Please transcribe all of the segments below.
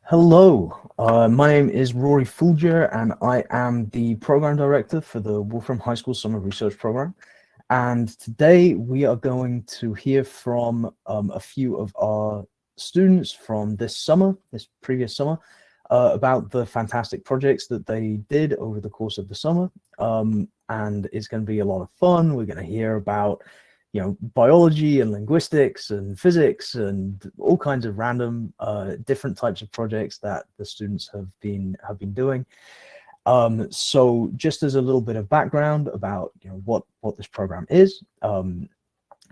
Hello, my name is Rory Fulger, and I am the program director for the Wolfram High School Summer Research Program. And today we are going to hear from a few of our students from this previous summer, about the fantastic projects that they did over the course of the summer. And it's going to be a lot of fun. We're going to hear about biology and linguistics and physics and all kinds of random different types of projects that the students have been doing. So just as a little bit of background about what this program is,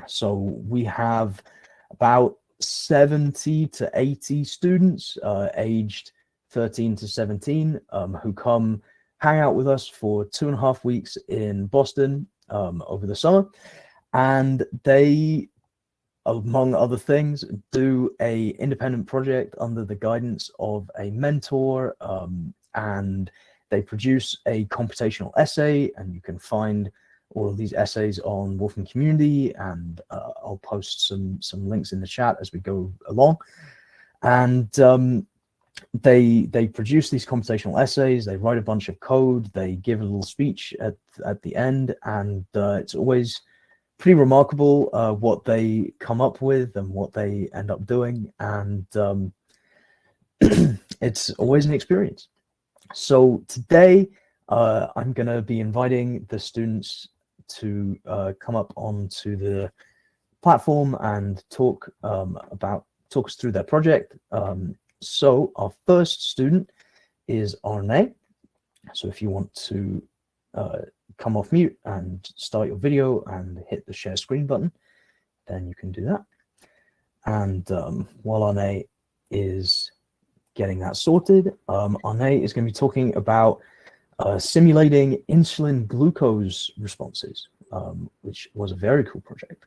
so we have about 70 to 80 students aged 13 to 17 who come hang out with us for 2.5 weeks in Boston over the summer. And they, among other things, do a independent project under the guidance of a mentor, and they produce a computational essay, and you can find all of these essays on Wolfram Community, and I'll post some links in the chat as we go along. And they produce these computational essays, they write a bunch of code, they give a little speech at the end, and it's always pretty remarkable what they come up with and what they end up doing, and it's always an experience. So today I'm going to be inviting the students to come up onto the platform and talk us through their project. So our first student is Arne. So if you want to come off mute and start your video and hit the share screen button, then you can do that. And while Arne is getting that sorted, Arne is going to be talking about simulating insulin glucose responses, which was a very cool project.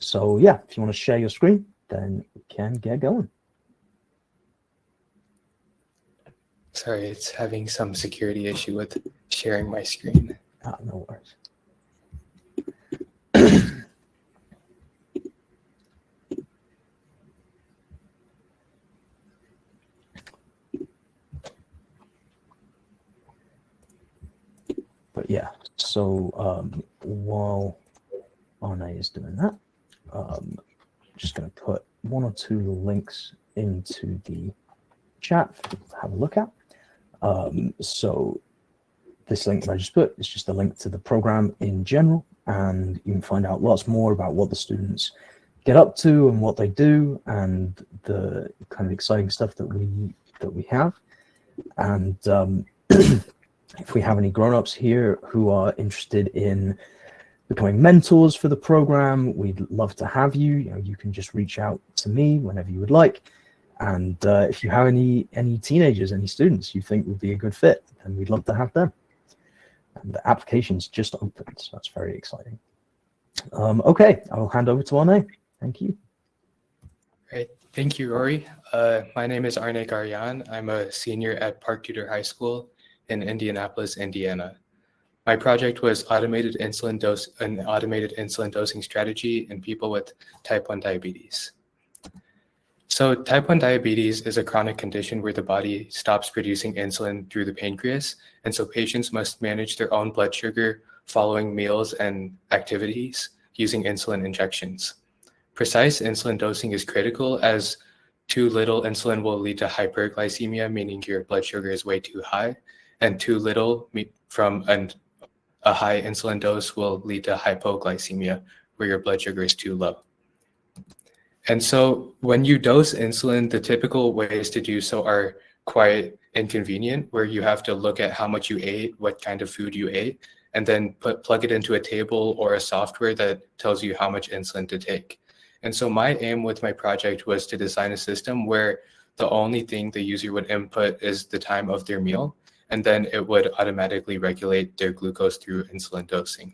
So yeah, if you want to share your screen, then we can get going. Sorry, it's having some security issue with sharing my screen. No worries. But yeah, so while Arne is doing that, I'm just going to put 1 or 2 links into the chat for people to have a look at. So this link that I just put is just a link to the program in general, and you can find out lots more about what the students get up to and what they do, and the kind of exciting stuff that we have. And if we have any grown-ups here who are interested in becoming mentors for the program, we'd love to have you. You can just reach out to me whenever you would like. And if you have any teenagers, any students you think would be a good fit, then we'd love to have them. And the application's just opened, so that's very exciting. Okay, I will hand over to Arne. Thank you. Great. Thank you, Rory. My name is Arne Garyan. I'm a senior at Park Tudor High School in Indianapolis, Indiana. My project was an automated insulin dosing strategy in people with type 1 diabetes. So type 1 diabetes is a chronic condition where the body stops producing insulin through the pancreas, and so patients must manage their own blood sugar following meals and activities using insulin injections. Precise insulin dosing is critical, as too little insulin will lead to hyperglycemia, meaning your blood sugar is way too high, and too little from a high insulin dose will lead to hypoglycemia, where your blood sugar is too low. And so when you dose insulin, the typical ways to do so are quite inconvenient, where you have to look at how much you ate, what kind of food you ate, and then plug it into a table or a software that tells you how much insulin to take. And so my aim with my project was to design a system where the only thing the user would input is the time of their meal, and then it would automatically regulate their glucose through insulin dosing.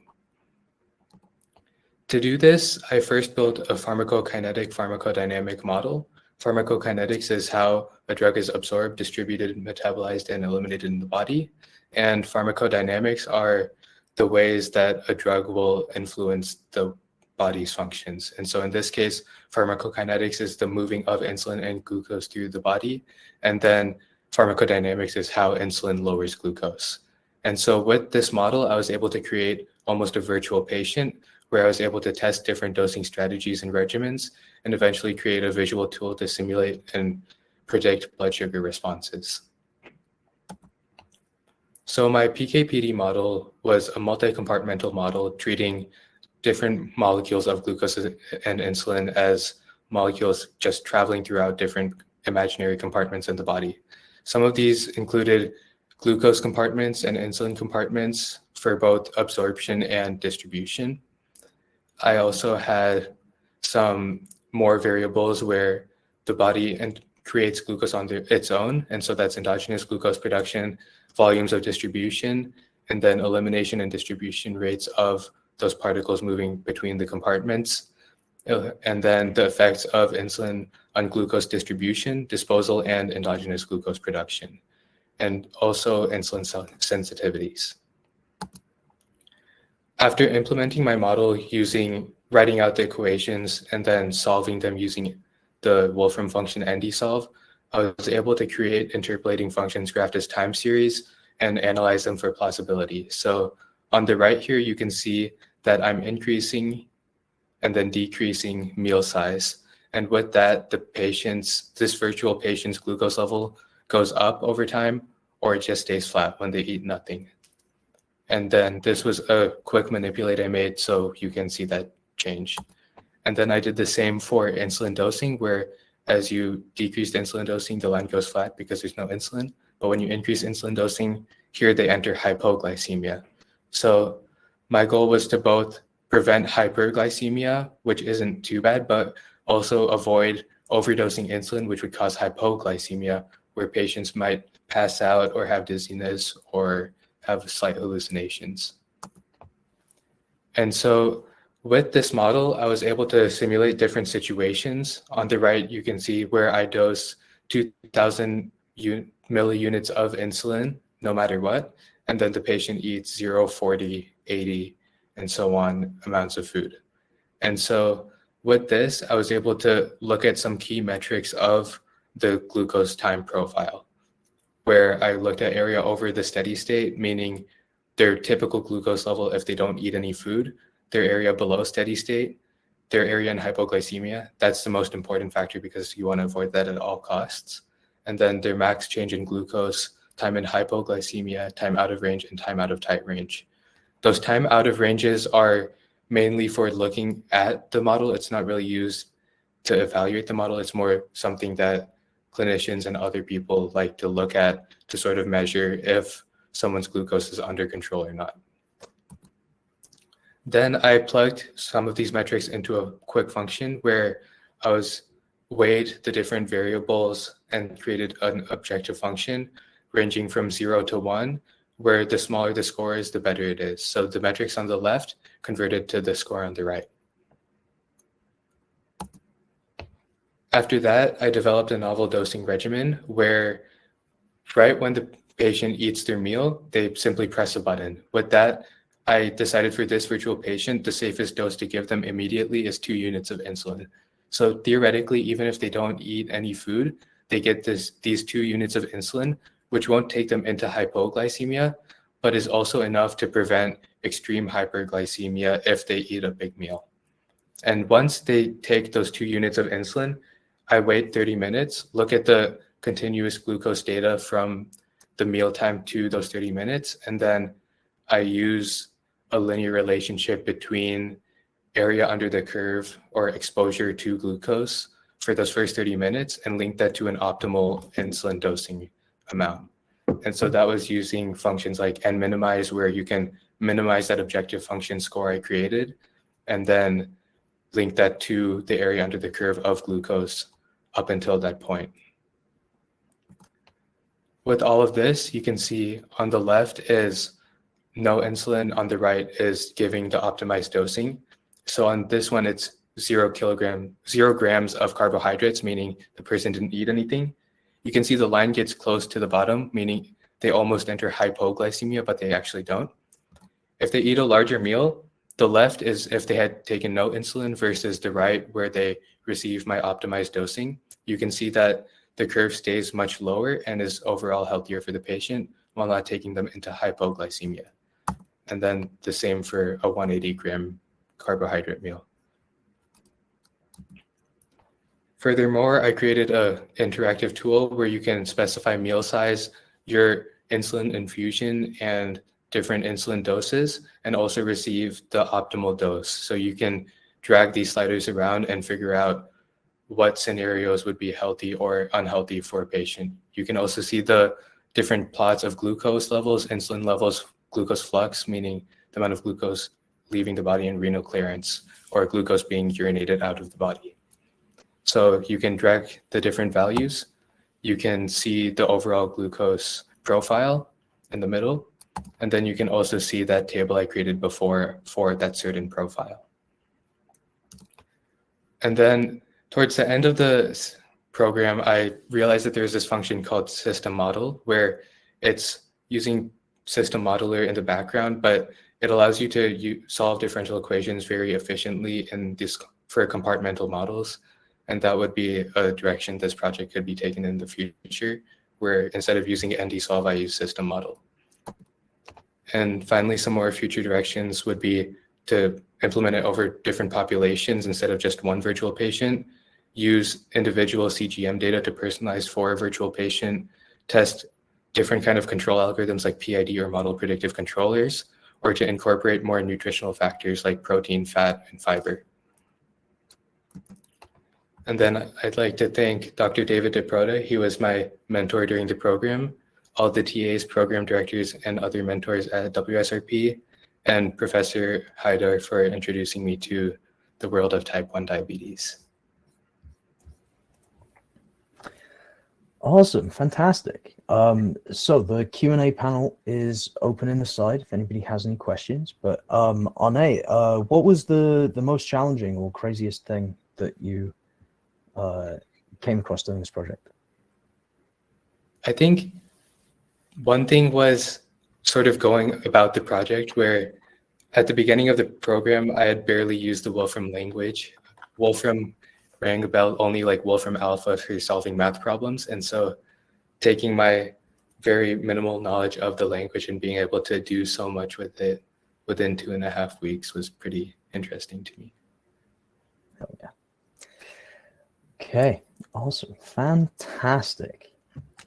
To do this, I first built a pharmacokinetic pharmacodynamic model. Pharmacokinetics is how a drug is absorbed, distributed, metabolized, and eliminated in the body. And pharmacodynamics are the ways that a drug will influence the body's functions. And so in this case, pharmacokinetics is the moving of insulin and glucose through the body. And then pharmacodynamics is how insulin lowers glucose. And so with this model, I was able to create almost a virtual patient where I was able to test different dosing strategies and regimens and eventually create a visual tool to simulate and predict blood sugar responses. So my PK/PD model was a multi-compartmental model treating different molecules of glucose and insulin as molecules just traveling throughout different imaginary compartments in the body. Some of these included glucose compartments and insulin compartments for both absorption and distribution. I also had some more variables where the body creates glucose on its own, and so that's endogenous glucose production, volumes of distribution, and then elimination and distribution rates of those particles moving between the compartments, and then the effects of insulin on glucose distribution, disposal, and endogenous glucose production, and also insulin sensitivities. After implementing my model writing out the equations and then solving them using the Wolfram function ND-solve, I was able to create interpolating functions graphed as time series and analyze them for plausibility. So on the right here, you can see that I'm increasing and then decreasing meal size. And with that, this virtual patient's glucose level goes up over time, or it just stays flat when they eat nothing. And then this was a quick manipulate I made so you can see that change. And then I did the same for insulin dosing, where as you decrease the insulin dosing, the line goes flat because there's no insulin. But when you increase insulin dosing, here they enter hypoglycemia. So my goal was to both prevent hyperglycemia, which isn't too bad, but also avoid overdosing insulin, which would cause hypoglycemia, where patients might pass out or have dizziness or have slight hallucinations. And so with this model, I was able to simulate different situations. On the right, you can see where I dose 2,000 milliunits of insulin, no matter what, and then the patient eats 0, 40, 80, and so on amounts of food. And so with this, I was able to look at some key metrics of the glucose time profile, where I looked at area over the steady state, meaning their typical glucose level if they don't eat any food, their area below steady state, their area in hypoglycemia. That's the most important factor because you want to avoid that at all costs. And then their max change in glucose, time in hypoglycemia, time out of range, and time out of tight range. Those time out of ranges are mainly for looking at the model. It's not really used to evaluate the model. It's more something that clinicians and other people like to look at to sort of measure if someone's glucose is under control or not. Then I plugged some of these metrics into a quick function where I weighed the different variables and created an objective function ranging from 0 to 1, where the smaller the score is, the better it is. So the metrics on the left converted to the score on the right. After that, I developed a novel dosing regimen where right when the patient eats their meal, they simply press a button. With that, I decided for this virtual patient, the safest dose to give them immediately is 2 units of insulin. So theoretically, even if they don't eat any food, they get these 2 units of insulin, which won't take them into hypoglycemia, but is also enough to prevent extreme hyperglycemia if they eat a big meal. And once they take those 2 units of insulin, I wait 30 minutes, look at the continuous glucose data from the mealtime to those 30 minutes, and then I use a linear relationship between area under the curve or exposure to glucose for those first 30 minutes and link that to an optimal insulin dosing amount. And so that was using functions like n-minimize, where you can minimize that objective function score I created, and then link that to the area under the curve of glucose up until that point. With all of this, you can see on the left is no insulin, on the right is giving the optimized dosing. So on this one, it's 0 grams of carbohydrates, meaning the person didn't eat anything. You can see the line gets close to the bottom, meaning they almost enter hypoglycemia, but they actually don't. If they eat a larger meal, the left is if they had taken no insulin versus the right where they receive my optimized dosing. You can see that the curve stays much lower and is overall healthier for the patient while not taking them into hypoglycemia. And then the same for a 180-gram carbohydrate meal. Furthermore, I created an interactive tool where you can specify meal size, your insulin infusion, and different insulin doses, and also receive the optimal dose. So you can drag these sliders around and figure out what scenarios would be healthy or unhealthy for a patient. You can also see the different plots of glucose levels, insulin levels, glucose flux, meaning the amount of glucose leaving the body in renal clearance, or glucose being urinated out of the body. So you can drag the different values. You can see the overall glucose profile in the middle, and then you can also see that table I created before for that certain profile. And then towards the end of the program, I realized that there's this function called system model, where it's using system modeler in the background, but it allows you to solve differential equations very efficiently in this for compartmental models. And that would be a direction this project could be taken in the future, where instead of using NDSolve, I use system model. And finally, some more future directions would be to implement it over different populations instead of just one virtual patient, use individual CGM data to personalize for a virtual patient, test different kind of control algorithms like PID or model predictive controllers, or to incorporate more nutritional factors like protein, fat, and fiber. And then I'd like to thank Dr. David DeProda. He was my mentor during the program, all the TAs, program directors, and other mentors at WSRP, and Professor Haidar for introducing me to the world of type 1 diabetes. Awesome, fantastic. So the Q&A panel is open in the side if anybody has any questions. But Arne, what was the most challenging or craziest thing that you came across during this project? I think one thing was sort of going about the project where at the beginning of the program, I had barely used the Wolfram language. Wolfram rang a bell only like Wolfram Alpha for solving math problems. And so taking my very minimal knowledge of the language and being able to do so much with it within 2.5 weeks was pretty interesting to me. Oh, yeah. Okay, awesome, fantastic.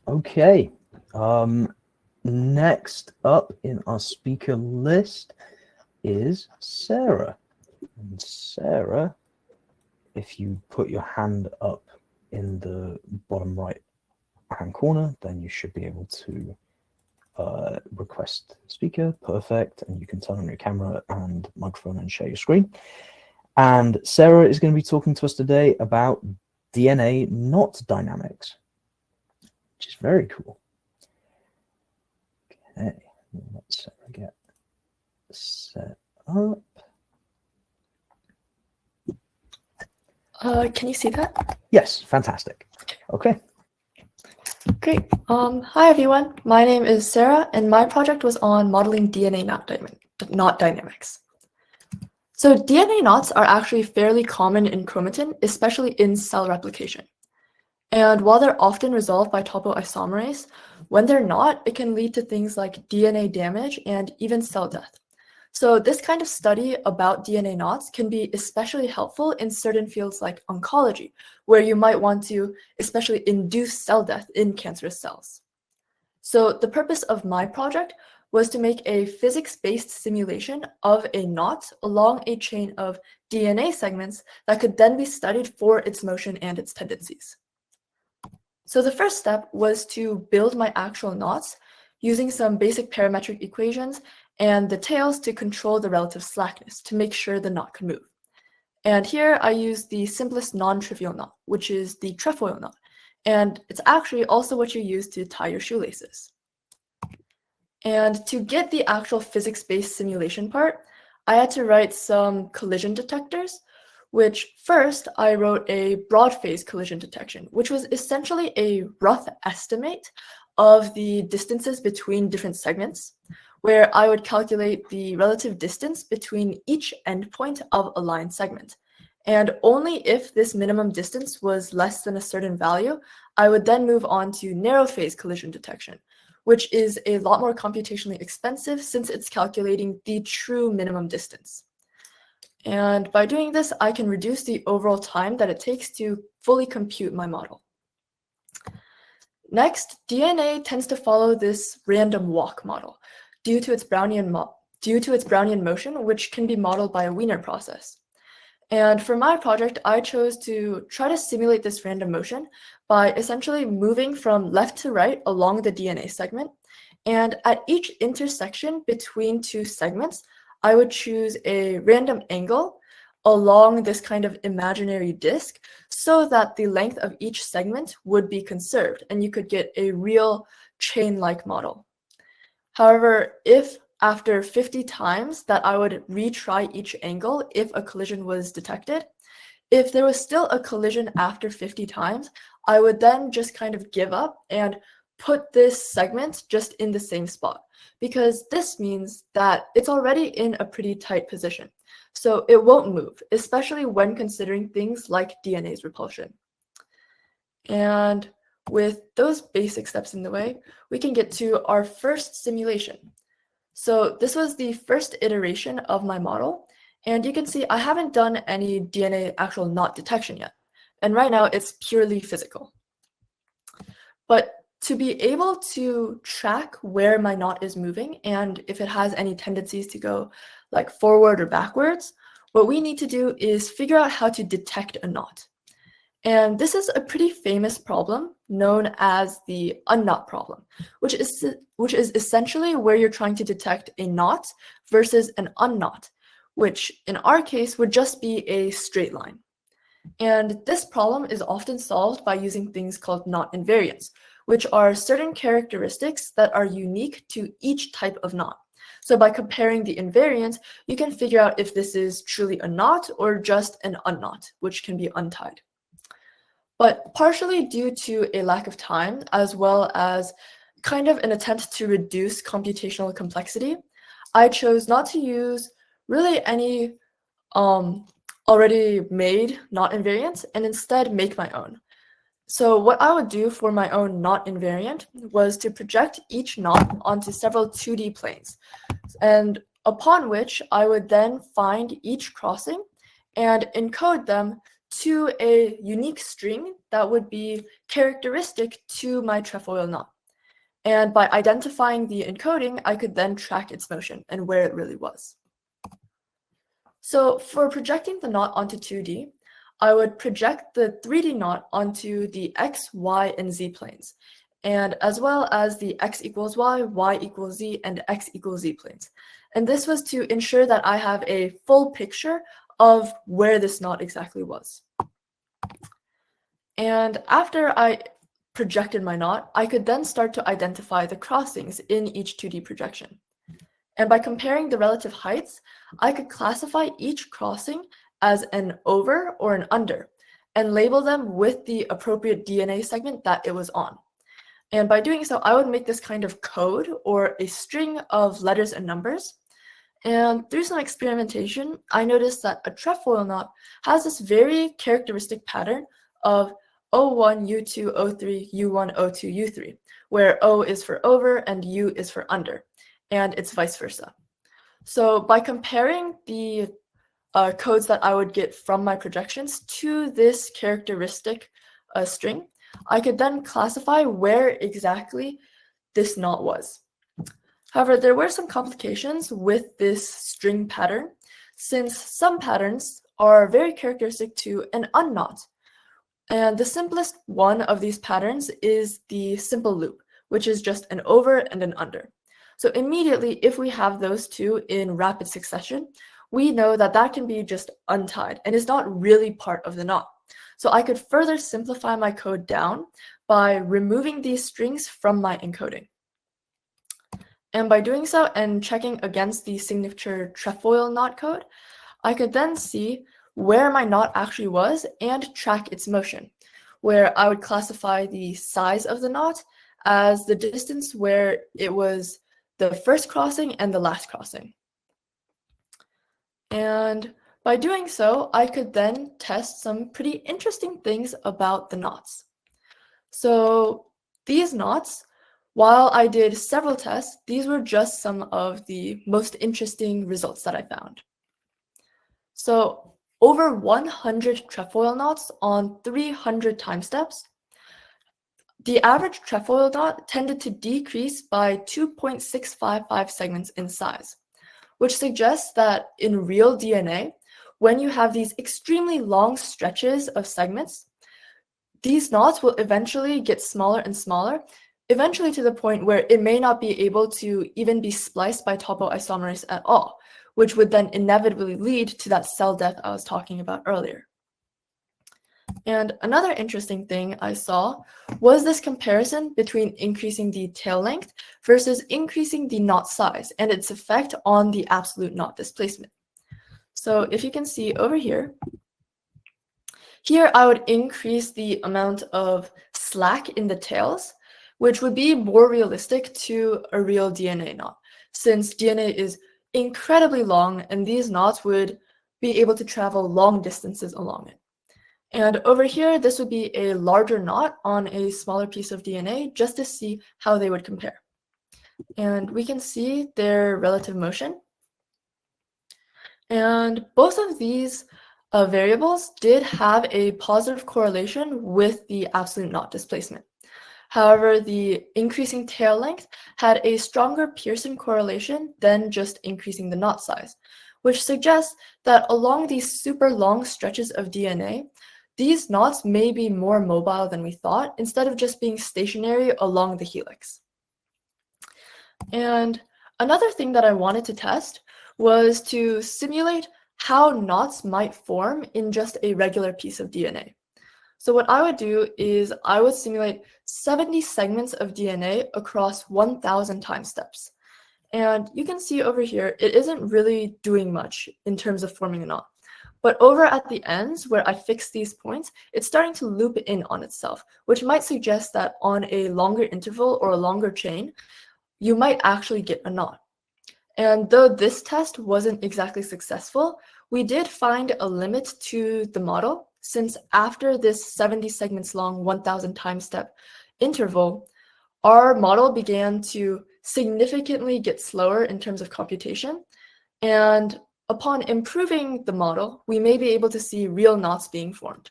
Okay, next up in our speaker list is Sarah. And Sarah, if you put your hand up in the bottom right hand corner, then you should be able to request speaker. Perfect. And you can turn on your camera and microphone and share your screen. And Sarah is going to be talking to us today about DNA knot dynamics, which is very cool. Okay, let's Sarah get set up. Can you see that? Yes, fantastic. Okay. Great. Hi, everyone. My name is Sarah, and my project was on modeling DNA knot dynamics. So DNA knots are actually fairly common in chromatin, especially in cell replication. And while they're often resolved by topoisomerase, when they're not, it can lead to things like DNA damage and even cell death. So this kind of study about DNA knots can be especially helpful in certain fields like oncology, where you might want to especially induce cell death in cancerous cells. So the purpose of my project was to make a physics-based simulation of a knot along a chain of DNA segments that could then be studied for its motion and its tendencies. So the first step was to build my actual knots using some basic parametric equations and the tails to control the relative slackness to make sure the knot could move. And here I use the simplest non-trivial knot, which is the trefoil knot. And it's actually also what you use to tie your shoelaces. And to get the actual physics-based simulation part, I had to write some collision detectors, which first I wrote a broad phase collision detection, which was essentially a rough estimate of the distances between different segments, where I would calculate the relative distance between each endpoint of a line segment. And only if this minimum distance was less than a certain value, I would then move on to narrow phase collision detection, which is a lot more computationally expensive since it's calculating the true minimum distance. And by doing this, I can reduce the overall time that it takes to fully compute my model. Next, DNA tends to follow this random walk model due to its Brownian motion, which can be modeled by a Wiener process. And for my project, I chose to try to simulate this random motion by essentially moving from left to right along the DNA segment. And at each intersection between two segments, I would choose a random angle along this kind of imaginary disk so that the length of each segment would be conserved and you could get a real chain-like model. However, if after 50 times that I would retry each angle if a collision was detected, if there was still a collision after 50 times, I would then just kind of give up and put this segment just in the same spot, because this means that it's already in a pretty tight position. So it won't move, especially when considering things like DNA's repulsion. And with those basic steps in the way, we can get to our first simulation. So this was the first iteration of my model, and you can see I haven't done any DNA actual knot detection yet. And right now it's purely physical. But to be able to track where my knot is moving and if it has any tendencies to go like forward or backwards, what we need to do is figure out how to detect a knot. And this is a pretty famous problem known as the unknot problem, which is essentially where you're trying to detect a knot versus an unknot, which in our case would just be a straight line. And this problem is often solved by using things called knot invariants, which are certain characteristics that are unique to each type of knot. So by comparing the invariants, you can figure out if this is truly a knot or just an unknot, which can be untied. But partially due to a lack of time, as well as kind of an attempt to reduce computational complexity, I chose not to use really any already made knot invariants and instead make my own. So what I would do for my own knot invariant was to project each knot onto several 2D planes, and upon which I would then find each crossing and encode them to a unique string that would be characteristic to my trefoil knot. And by identifying the encoding, I could then track its motion and where it really was. So for projecting the knot onto 2D, I would project the 3D knot onto the X, Y, and Z planes, and as well as the X equals Y, Y equals Z, and X equals Z planes. And this was to ensure that I have a full picture of where this knot exactly was. And after I projected my knot, I could then start to identify the crossings in each 2D projection. And by comparing the relative heights, I could classify each crossing as an over or an under and label them with the appropriate DNA segment that it was on. And by doing so, I would make this kind of code or a string of letters and numbers. And through some experimentation, I noticed that a trefoil knot has this very characteristic pattern of O1, U2, O3, U1, O2, U3, where O is for over and U is for under, and it's vice versa. So by comparing the codes that I would get from my projections to this characteristic string, I could then classify where exactly this knot was. However, there were some complications with this string pattern, since some patterns are very characteristic to an unknot. And the simplest one of these patterns is the simple loop, which is just an over and an under. So immediately, if we have those two in rapid succession, we know that that can be just untied and is not really part of the knot. So I could further simplify my code down by removing these strings from my encoding. And by doing so and checking against the signature trefoil knot code, I could then see where my knot actually was and track its motion, where I would classify the size of the knot as the distance where it was the first crossing and the last crossing. And by doing so, I could then test some pretty interesting things about the knots. So these knots, while I did several tests, these were just some of the most interesting results that I found. So over 100 trefoil knots on 300 time steps, the average trefoil knot tended to decrease by 2.655 segments in size, which suggests that in real DNA, when you have these extremely long stretches of segments, these knots will eventually get smaller and smaller, eventually to the point where it may not be able to even be spliced by topoisomerase at all, which would then inevitably lead to that cell death I was talking about earlier. And another interesting thing I saw was this comparison between increasing the tail length versus increasing the knot size and its effect on the absolute knot displacement. So if you can see over here, I would increase the amount of slack in the tails, which would be more realistic to a real DNA knot, since DNA is incredibly long and these knots would be able to travel long distances along it. And over here, this would be a larger knot on a smaller piece of DNA just to see how they would compare. And we can see their relative motion. And both of these variables did have a positive correlation with the absolute knot displacement. However, the increasing tail length had a stronger Pearson correlation than just increasing the knot size, which suggests that along these super long stretches of DNA, these knots may be more mobile than we thought, instead of just being stationary along the helix. And another thing that I wanted to test was to simulate how knots might form in just a regular piece of DNA. So what I would do is I would simulate 70 segments of DNA across 1,000 time steps. And you can see over here, it isn't really doing much in terms of forming a knot. But over at the ends where I fix these points, it's starting to loop in on itself, which might suggest that on a longer interval or a longer chain, you might actually get a knot. And though this test wasn't exactly successful, we did find a limit to the model, since after this 70 segments long 1,000 time step interval, our model began to significantly get slower in terms of computation. And upon improving the model, we may be able to see real knots being formed.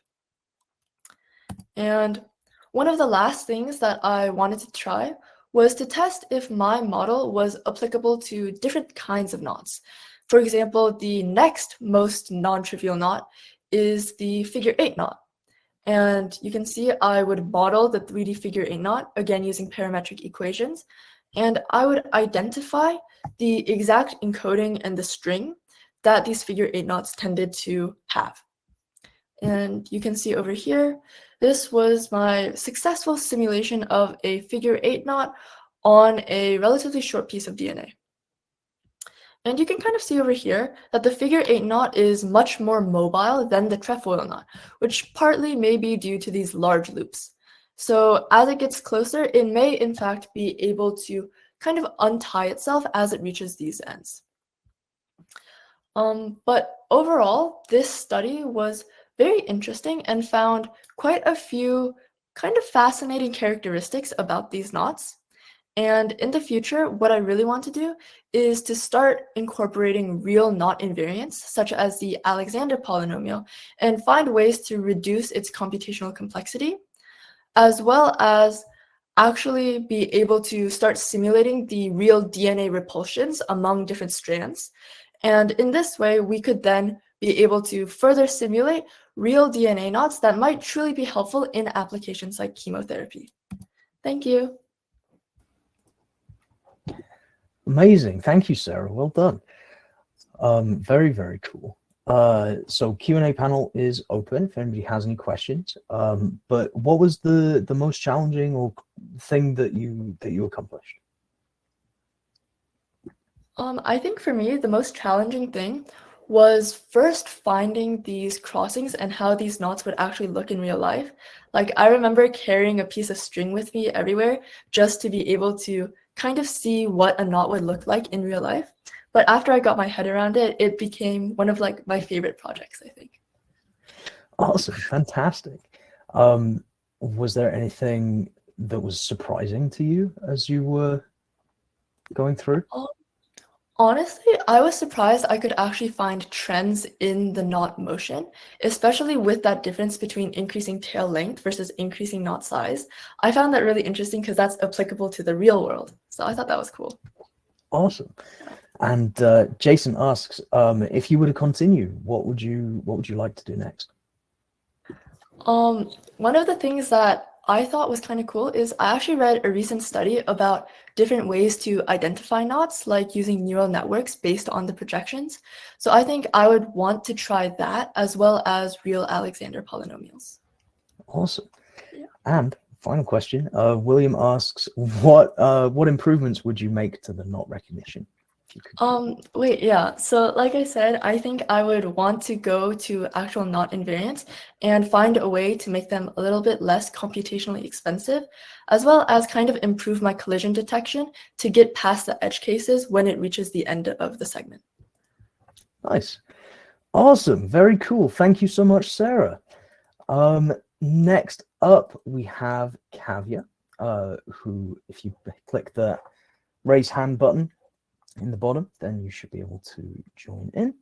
And one of the last things that I wanted to try was to test if my model was applicable to different kinds of knots. For example, the next most non-trivial knot is the figure 8 knot. And you can see I would model the 3D figure 8 knot, again using parametric equations, and I would identify the exact encoding and the string that these figure 8 knots tended to have. And you can see over here, this was my successful simulation of a figure 8 knot on a relatively short piece of DNA. And you can kind of see over here that the figure 8 knot is much more mobile than the trefoil knot, which partly may be due to these large loops. So as it gets closer, it may in fact be able to kind of untie itself as it reaches these ends. But overall, this study was very interesting and found quite a few kind of fascinating characteristics about these knots. And in the future, what I really want to do is to start incorporating real knot invariants, such as the Alexander polynomial, and find ways to reduce its computational complexity, as well as actually be able to start simulating the real DNA repulsions among different strands. And in this way, we could then be able to further simulate real DNA knots that might truly be helpful in applications like chemotherapy. Thank you. Amazing. Thank you, Sarah. Well done. Very, very cool. So Q&A panel is open if anybody has any questions. But what was the most challenging or thing that you accomplished? I think for me, the most challenging thing was first finding these crossings and how these knots would actually look in real life. Like, I remember carrying a piece of string with me everywhere just to be able to kind of see what a knot would look like in real life. But after I got my head around it, it became one of like my favorite projects, I think. Awesome, fantastic. Was there anything that was surprising to you as you were going through? Honestly, I was surprised I could actually find trends in the knot motion, especially with that difference between increasing tail length versus increasing knot size. I found that really interesting because that's applicable to the real world. So I thought that was cool. Awesome. And Jason asks, if you were to continue, what would you like to do next? One of the things that I thought was kind of cool is I actually read a recent study about different ways to identify knots, like using neural networks based on the projections. So I think I would want to try that as well as real Alexander polynomials. Awesome. Yeah. And final question, William asks, what improvements would you make to the knot recognition? So like I said, I think I would want to go to actual knot invariants and find a way to make them a little bit less computationally expensive, as well as kind of improve my collision detection to get past the edge cases when it reaches the end of the segment. Nice. Awesome. Very cool. Thank you so much, Sarah. Next up, we have Kavya, who, if you click the raise hand button in the bottom, then you should be able to join in.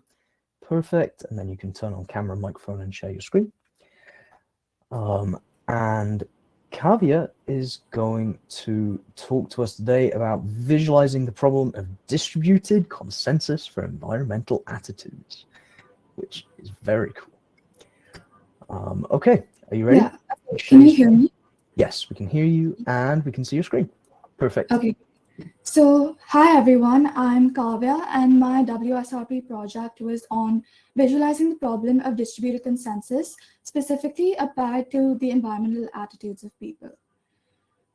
Perfect. And then you can turn on camera, microphone, and share your screen. And Kavya is going to talk to us today about visualizing the problem of distributed consensus for environmental attitudes, which is very cool. Okay, are you ready? Yeah. Can you hear me? Yes, we can hear you and we can see your screen. Perfect. Okay. So, hi everyone, I'm Kavya and my WSRP project was on visualizing the problem of distributed consensus, specifically applied to the environmental attitudes of people.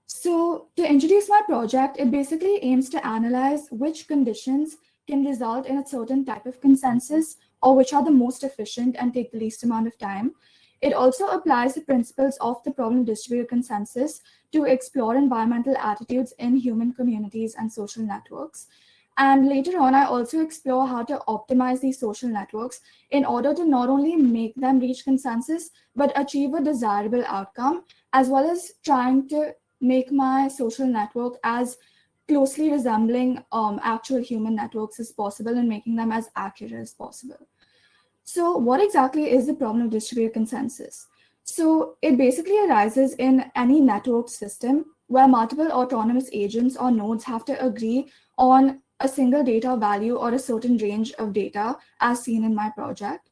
So, to introduce my project, it basically aims to analyze which conditions can result in a certain type of consensus or which are the most efficient and take the least amount of time. It also applies the principles of the problem of distributed consensus to explore environmental attitudes in human communities and social networks. And later on, I also explore how to optimize these social networks in order to not only make them reach consensus, but achieve a desirable outcome, as well as trying to make my social network as closely resembling actual human networks as possible and making them as accurate as possible. So what exactly is the problem of distributed consensus? So it basically arises in any network system where multiple autonomous agents or nodes have to agree on a single data value or a certain range of data as seen in my project.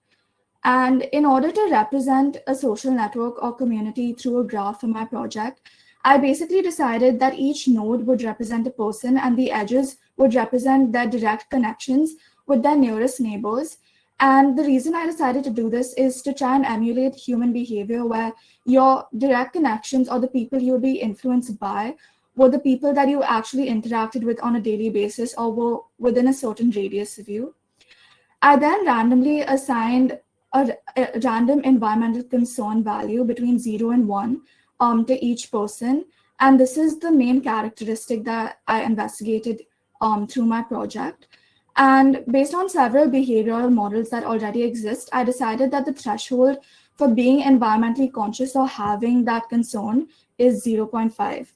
And in order to represent a social network or community through a graph in my project, I basically decided that each node would represent a person and the edges would represent their direct connections with their nearest neighbors. And the reason I decided to do this is to try and emulate human behavior where your direct connections or the people you'll be influenced by were the people that you actually interacted with on a daily basis or were within a certain radius of you. I then randomly assigned a random environmental concern value between 0 and 1 to each person. And this is the main characteristic that I investigated through my project. And based on several behavioral models that already exist, I decided that the threshold for being environmentally conscious or having that concern is 0.5.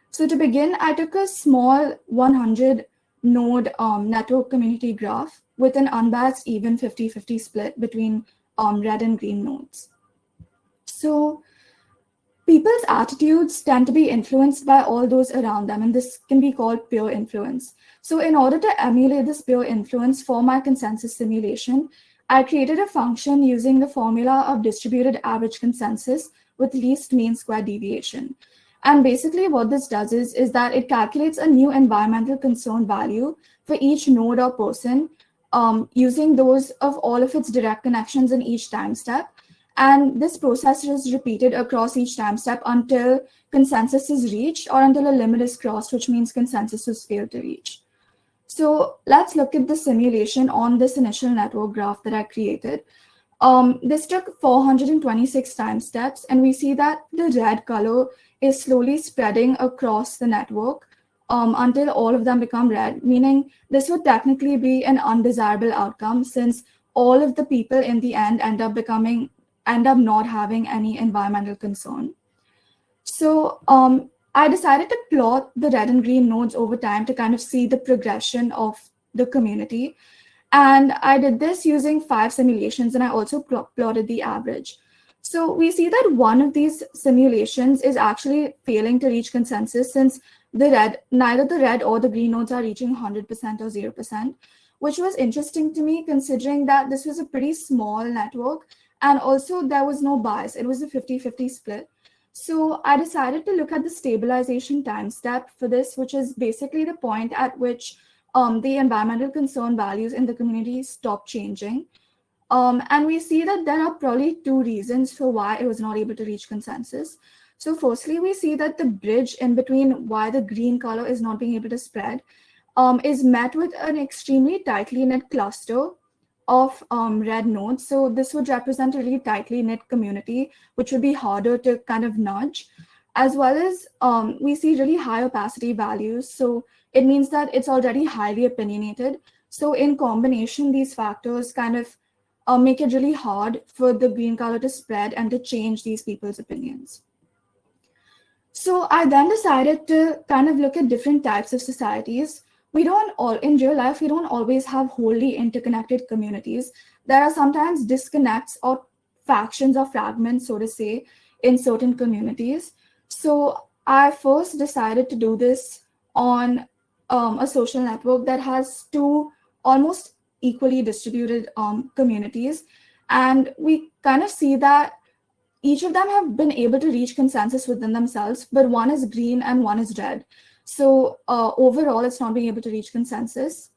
So to begin, I took a small 100 node network community graph with an unbiased even 50-50 split between red and green nodes. So people's attitudes tend to be influenced by all those around them, and this can be called peer influence. So in order to emulate this peer influence for my consensus simulation, I created a function using the formula of distributed average consensus with least mean square deviation. And basically what this does is that it calculates a new environmental concern value for each node or person using those of all of its direct connections in each time step. And this process is repeated across each time step until consensus is reached or until a limit is crossed, which means consensus has failed to reach. So let's look at the simulation on this initial network graph that I created. This took 426 time steps, and we see that the red color is slowly spreading across the network until all of them become red, meaning this would technically be an undesirable outcome since all of the people in the end end up not having any environmental concern. So I decided to plot the red and green nodes over time to kind of see the progression of the community. And I did this using 5 simulations, and I also plotted the average. So we see that one of these simulations is actually failing to reach consensus since neither the red or the green nodes are reaching 100% or 0%, which was interesting to me considering that this was a pretty small network and also there was no bias. It was a 50-50 split. So I decided to look at the stabilization time step for this, which is basically the point at which the environmental concern values in the community stop changing. And we see that there are probably 2 reasons for why it was not able to reach consensus. So firstly, we see that the bridge in between why the green color is not being able to spread is met with an extremely tightly knit cluster of red nodes. So this would represent a really tightly knit community, which would be harder to kind of nudge, as well as we see really high opacity values. So it means that it's already highly opinionated. So in combination, these factors kind of make it really hard for the green color to spread and to change these people's opinions. So I then decided to kind of look at different types of societies. In real life, we don't always have wholly interconnected communities. There are sometimes disconnects or factions or fragments, so to say, in certain communities. So I first decided to do this on a social network that has 2 almost equally distributed communities. And we kind of see that each of them have been able to reach consensus within themselves, but one is green and one is red. So overall, it's not being able to reach consensus.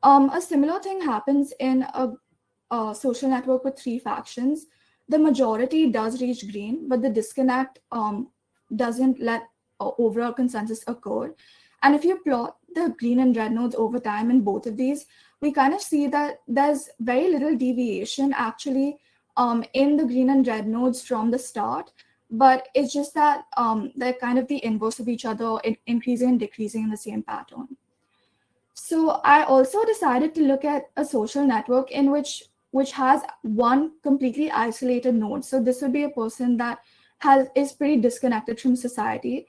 A similar thing happens in a social network with 3 factions. The majority does reach green, but the disconnect doesn't let overall consensus occur. And if you plot the green and red nodes over time in both of these, we kind of see that there's very little deviation actually in the green and red nodes from the start, but it's just that they're kind of the inverse of each other, increasing and decreasing in the same pattern. So I also decided to look at a social network in which has one completely isolated node. So this would be a person that is pretty disconnected from society.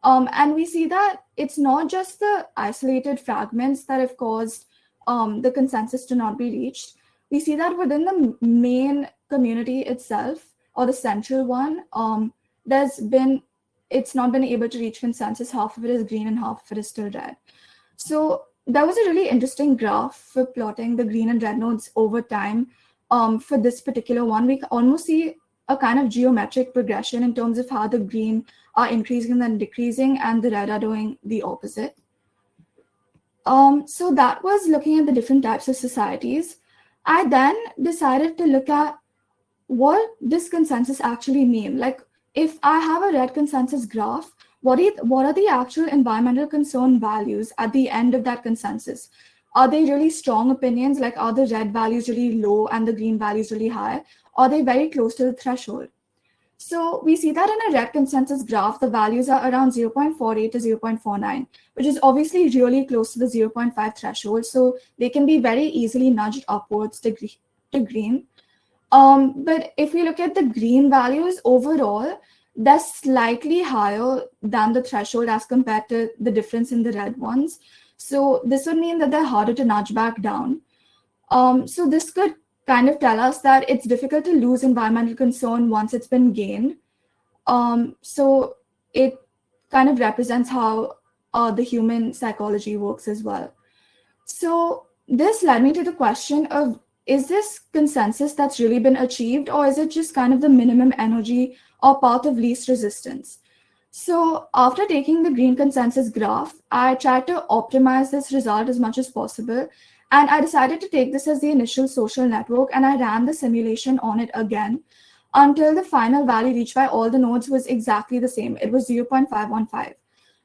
And we see that it's not just the isolated fragments that have caused the consensus to not be reached. We see that within the main community itself, or the central one, it's not been able to reach consensus. Half of it is green and half of it is still red. So that was a really interesting graph for plotting the green and red nodes over time. For this particular one, we almost see a kind of geometric progression in terms of how the green are increasing and then decreasing, and the red are doing the opposite. So that was looking at the different types of societies. I then decided to look at what does consensus actually mean? Like, if I have a red consensus graph, what are the actual environmental concern values at the end of that consensus? Are they really strong opinions? Like, are the red values really low and the green values really high? Are they very close to the threshold? So we see that in a red consensus graph, the values are around 0.48 to 0.49, which is obviously really close to the 0.5 threshold. So they can be very easily nudged upwards to green. But if we look at the green values overall, they're slightly higher than the threshold as compared to the difference in the red ones. So this would mean that they're harder to nudge back down. So this could kind of tell us that it's difficult to lose environmental concern once it's been gained. So it kind of represents how the human psychology works as well. So this led me to the question of, is this consensus that's really been achieved, or is it just kind of the minimum energy or path of least resistance? So after taking the green consensus graph, I tried to optimize this result as much as possible. And I decided to take this as the initial social network, and I ran the simulation on it again until the final value reached by all the nodes was exactly the same. It was 0.515.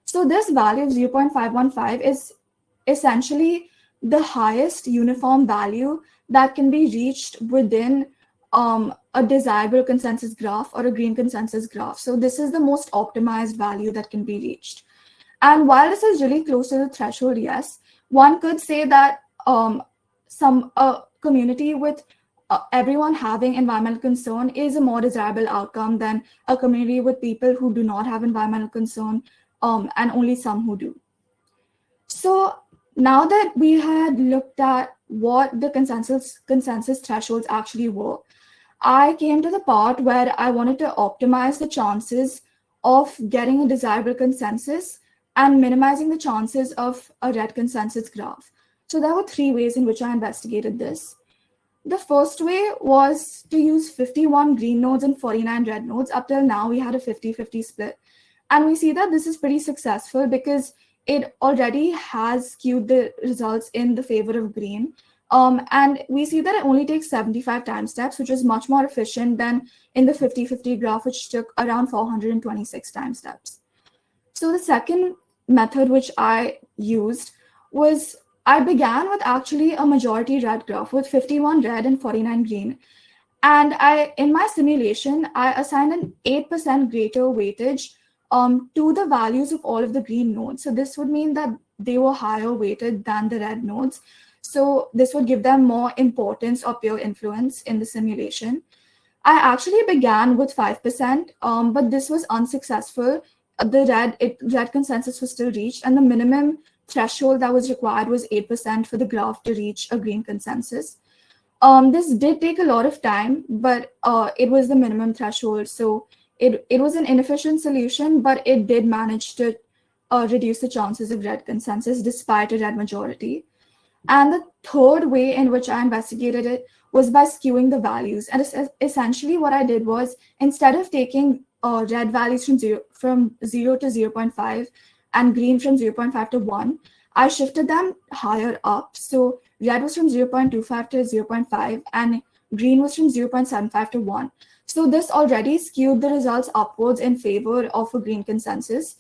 So this value of 0.515 is essentially the highest uniform value that can be reached within a desirable consensus graph or a green consensus graph. So this is the most optimized value that can be reached. And while this is really close to the threshold, yes, one could say that a community with everyone having environmental concern is a more desirable outcome than a community with people who do not have environmental concern and only some who do. So now that we had looked at what the consensus thresholds actually were, I came to the part where I wanted to optimize the chances of getting a desirable consensus and minimizing the chances of a red consensus graph. So there were 3 ways in which I investigated this. The first way was to use 51 green nodes and 49 red nodes. Up till now, we had a 50-50 split. And we see that this is pretty successful because it already has skewed the results in the favor of green. And we see that it only takes 75 time steps, which is much more efficient than in the 50-50 graph, which took around 426 time steps. So the second method which I used was I began with actually a majority red graph with 51 red and 49 green. And in my simulation, I assigned an 8% greater weightage to the values of all of the green nodes. So this would mean that they were higher weighted than the red nodes. So this would give them more importance or peer influence in the simulation. I actually began with 5%, but this was unsuccessful. The red consensus was still reached, and the minimum threshold that was required was 8% for the graph to reach a green consensus. This did take a lot of time, but it was the minimum threshold. So it was an inefficient solution, but it did manage to reduce the chances of red consensus despite a red majority. And the third way in which I investigated it was by skewing the values. And essentially what I did was, instead of taking red values from 0 to 0.5 and green from 0.5 to 1, I shifted them higher up. So red was from 0.25 to 0.5 and green was from 0.75 to 1. So this already skewed the results upwards in favor of a green consensus.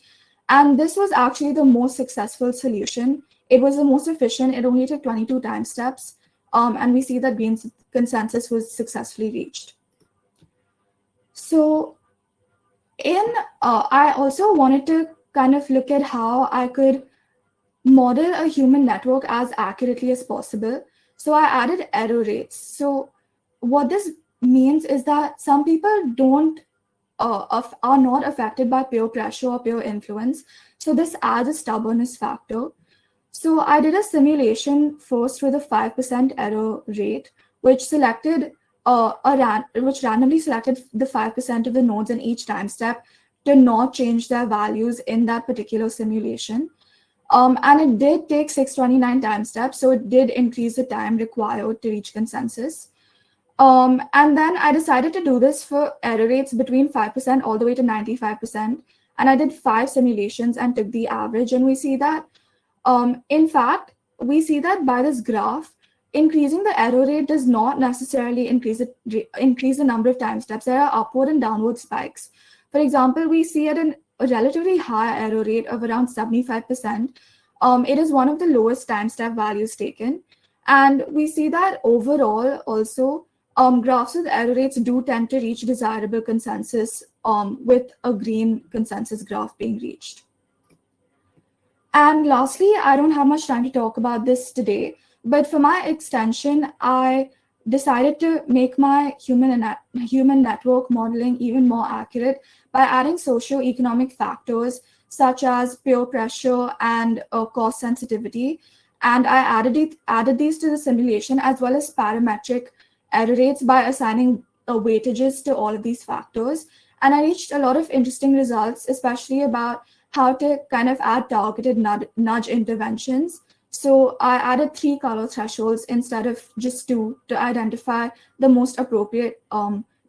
And this was actually the most successful solution. It was the most efficient. It only took 22 time steps. And we see that green consensus was successfully reached. So I also wanted to kind of look at how I could model a human network as accurately as possible. So I added error rates. So what this means is that some people are not affected by peer pressure or peer influence. So this adds a stubbornness factor. So I did a simulation first with a 5% error rate, which selected which randomly selected the 5% of the nodes in each time step to not change their values in that particular simulation. And it did take 629 time steps, so it did increase the time required to reach consensus. And then I decided to do this for error rates between 5% all the way to 95%. And I did 5 simulations and took the average. And we see that, in fact, we see that by this graph, increasing the error rate does not necessarily increase the number of time steps. There are upward and downward spikes. For example, we see at a relatively high error rate of around 75%. It is one of the lowest time step values taken. And we see that overall also, graphs with error rates do tend to reach desirable consensus with a green consensus graph being reached. And lastly, I don't have much time to talk about this today, but for my extension, I decided to make my human network modeling even more accurate by adding socio-economic factors such as peer pressure and cost sensitivity. And I added these to the simulation as well as parametric error rates by assigning weightages to all of these factors. And I reached a lot of interesting results, especially about how to kind of add targeted nudge interventions. So I added 3 color thresholds instead of just 2 to identify the most appropriate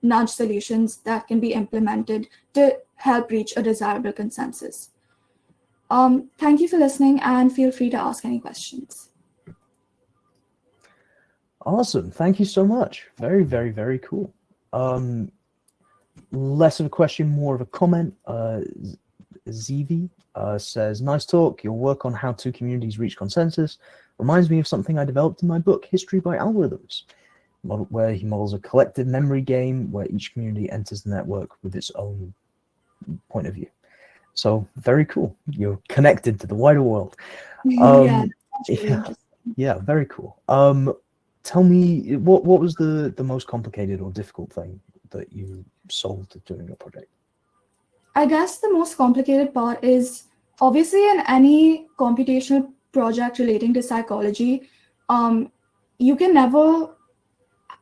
nudge solutions that can be implemented to help reach a desirable consensus. Thank you for listening and feel free to ask any questions. Awesome. Thank you so much. Very, very, very cool. Less of a question, more of a comment. Zivi says, nice talk. Your work on how 2 communities reach consensus reminds me of something I developed in my book, History by Algorithms, where he models a collective memory game where each community enters the network with its own point of view. So very cool. You're connected to the wider world. Yeah, that's really Yeah, interesting. yeah, very cool. Tell me, what was the most complicated or difficult thing that you solved during your project? I guess the most complicated part is obviously in any computational project relating to psychology, you can never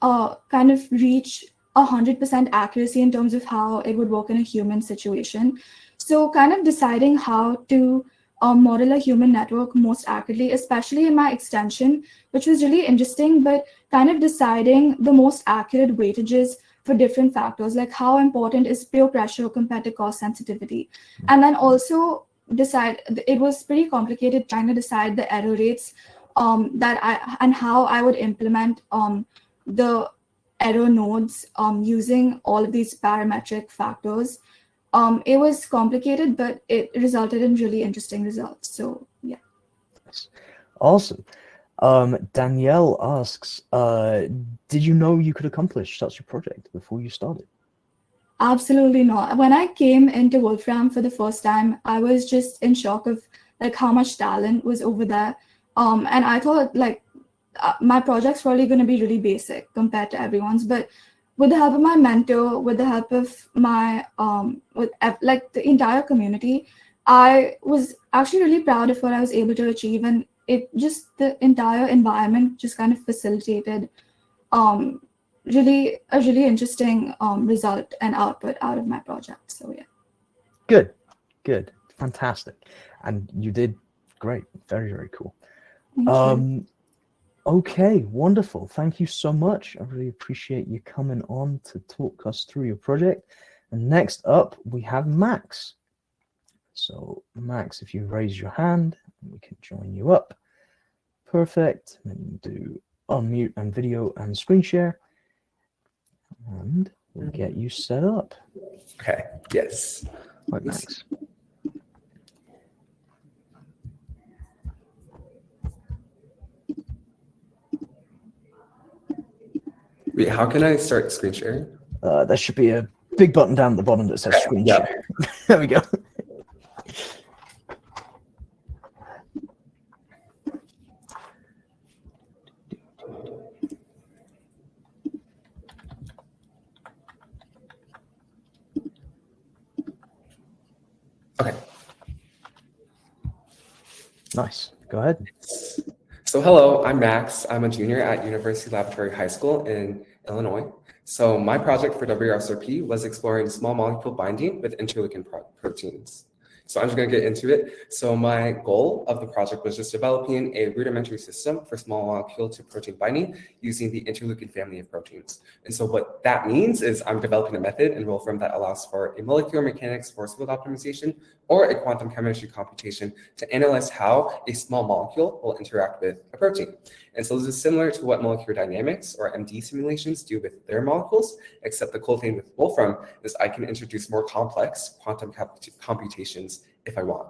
kind of reach 100% accuracy in terms of how it would work in a human situation. So kind of deciding how to model a human network most accurately, especially in my extension, which was really interesting, but kind of deciding the most accurate weightages for different factors, like how important is peer pressure compared to cost sensitivity. And then also it was pretty complicated trying to decide the error rates and how I would implement the error nodes using all of these parametric factors. It was complicated, but it resulted in really interesting results. So yeah. Awesome. Danielle asks, did you know you could accomplish such a project before you started? Absolutely not. When I came into Wolfram for the first time, I was just in shock of like how much talent was over there. And I thought like my project's probably going to be really basic compared to everyone's, but with the help of my mentor, with the help of my like the entire community, I was actually really proud of what I was able to achieve, and the entire environment just kind of facilitated a really interesting result and output out of my project. So yeah. Good, fantastic, and you did great. Very, very cool. Thank you. Okay, wonderful. Thank you so much. I really appreciate you coming on to talk us through your project. And next up, we have Max. So Max, if you raise your hand, we can join you up. Perfect. Then do unmute and video and screen share. And we'll get you set up. Okay, yes. Right, Max. Wait, how can I start screen sharing? There should be a big button down at the bottom that says screen share. There we go. Okay. Nice. Go ahead. So hello, I'm Max. I'm a junior at University Laboratory High School in Illinois. So my project for WSRP was exploring small molecule binding with interleukin proteins. So I'm just going to get into it. So my goal of the project was just developing a rudimentary system for small molecule to protein binding using the interleukin family of proteins. And so what that means is I'm developing a method in Wolfram that allows for a molecular mechanics force field optimization or a quantum chemistry computation to analyze how a small molecule will interact with a protein. And so this is similar to what molecular dynamics or MD simulations do with their molecules, except the cool thing with Wolfram is I can introduce more complex quantum computations if I want.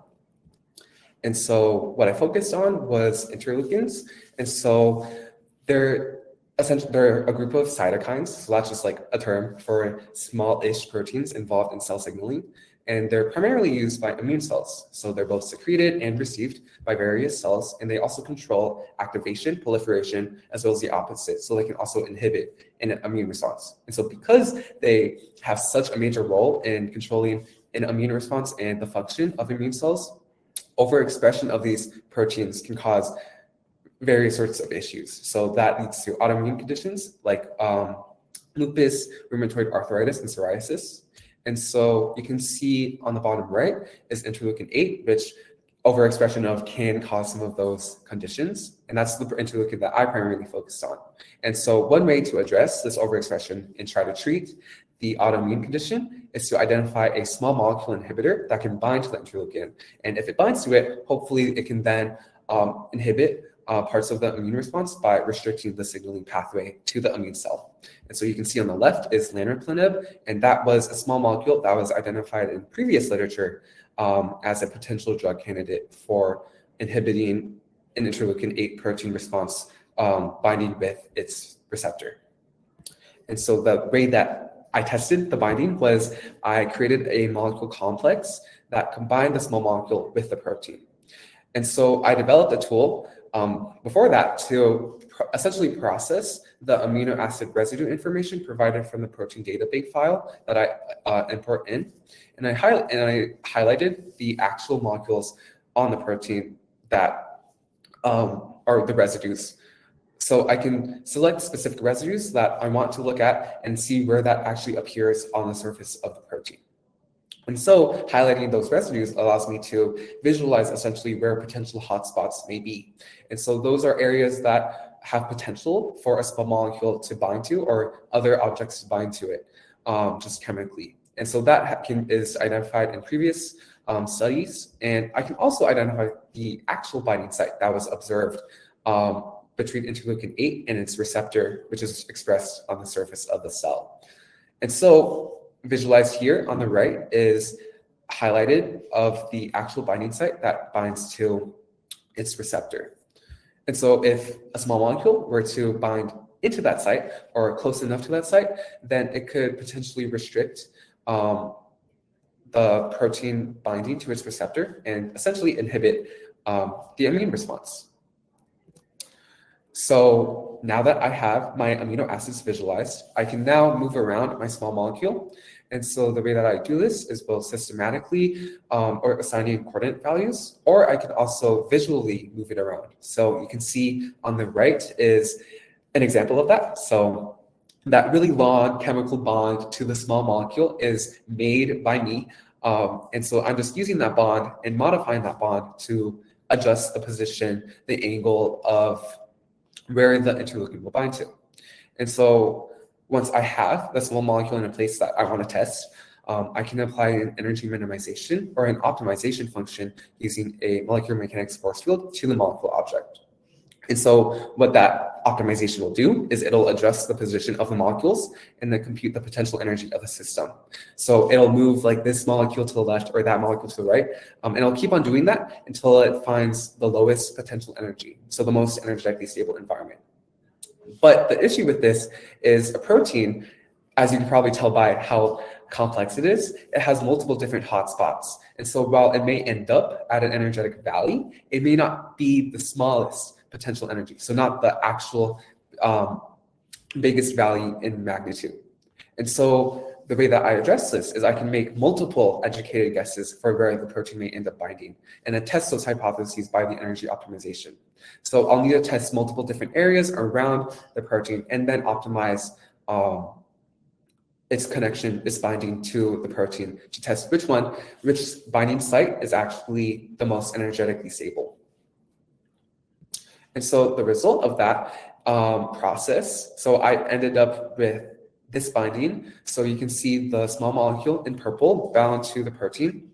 And so what I focused on was interleukins. And so they're a group of cytokines. So that's just like a term for small-ish proteins involved in cell signaling. And they're primarily used by immune cells. So they're both secreted and received by various cells, and they also control activation, proliferation, as well as the opposite. So they can also inhibit an immune response. And so because they have such a major role in controlling an immune response and the function of immune cells, overexpression of these proteins can cause various sorts of issues. So that leads to autoimmune conditions like lupus, rheumatoid arthritis, and psoriasis. And so you can see on the bottom right is interleukin 8, which overexpression of can cause some of those conditions. And that's the interleukin that I primarily focused on. And so one way to address this overexpression and try to treat the autoimmune condition is to identify a small molecule inhibitor that can bind to the interleukin. And if it binds to it, hopefully it can then inhibit parts of the immune response by restricting the signaling pathway to the immune cell. And so you can see on the left is lanreplaninib, and that was a small molecule that was identified in previous literature as a potential drug candidate for inhibiting an interleukin 8 protein response binding with its receptor. And so the way that I tested the binding was I created a molecule complex that combine the small molecule with the protein. And so I developed a tool before that to essentially process the amino acid residue information provided from the protein data bank file that I import in. And I highlighted the actual molecules on the protein that are the residues. So I can select specific residues that I want to look at and see where that actually appears on the surface of the protein. And so highlighting those residues allows me to visualize essentially where potential hotspots may be. And so those are areas that have potential for a small molecule to bind to or other objects to bind to it, just chemically. And so that is identified in previous studies. And I can also identify the actual binding site that was observed between interleukin-8 and its receptor, which is expressed on the surface of the cell. And so visualized here on the right is highlighted of the actual binding site that binds to its receptor. And so if a small molecule were to bind into that site or close enough to that site, then it could potentially restrict the protein binding to its receptor and essentially inhibit the immune response. So now that I have my amino acids visualized, I can now move around my small molecule. And so the way that I do this is both systematically or assigning coordinate values, or I can also visually move it around. So you can see on the right is an example of that. So that really long chemical bond to the small molecule is made by me. And so I'm just using that bond and modifying that bond to adjust the position, the angle of where the interleukin will bind to. And so once I have the small molecule in a place that I want to test, I can apply an energy minimization or an optimization function using a molecular mechanics force field to the molecule object. And so what that optimization will do is it'll adjust the position of the molecules and then compute the potential energy of the system. So it'll move like this molecule to the left or that molecule to the right, and it'll keep on doing that until it finds the lowest potential energy, so the most energetically stable environment. But the issue with this is a protein, as you can probably tell by how complex it is, it has multiple different hotspots. And so while it may end up at an energetic valley, it may not be the smallest potential energy. So not the actual biggest value in magnitude. And so the way that I address this is I can make multiple educated guesses for where the protein may end up binding and then test those hypotheses by the energy optimization. So I'll need to test multiple different areas around the protein and then optimize its connection, its binding to the protein to test which binding site is actually the most energetically stable. And so the result of that process, so I ended up with this binding. So you can see the small molecule in purple bound to the protein.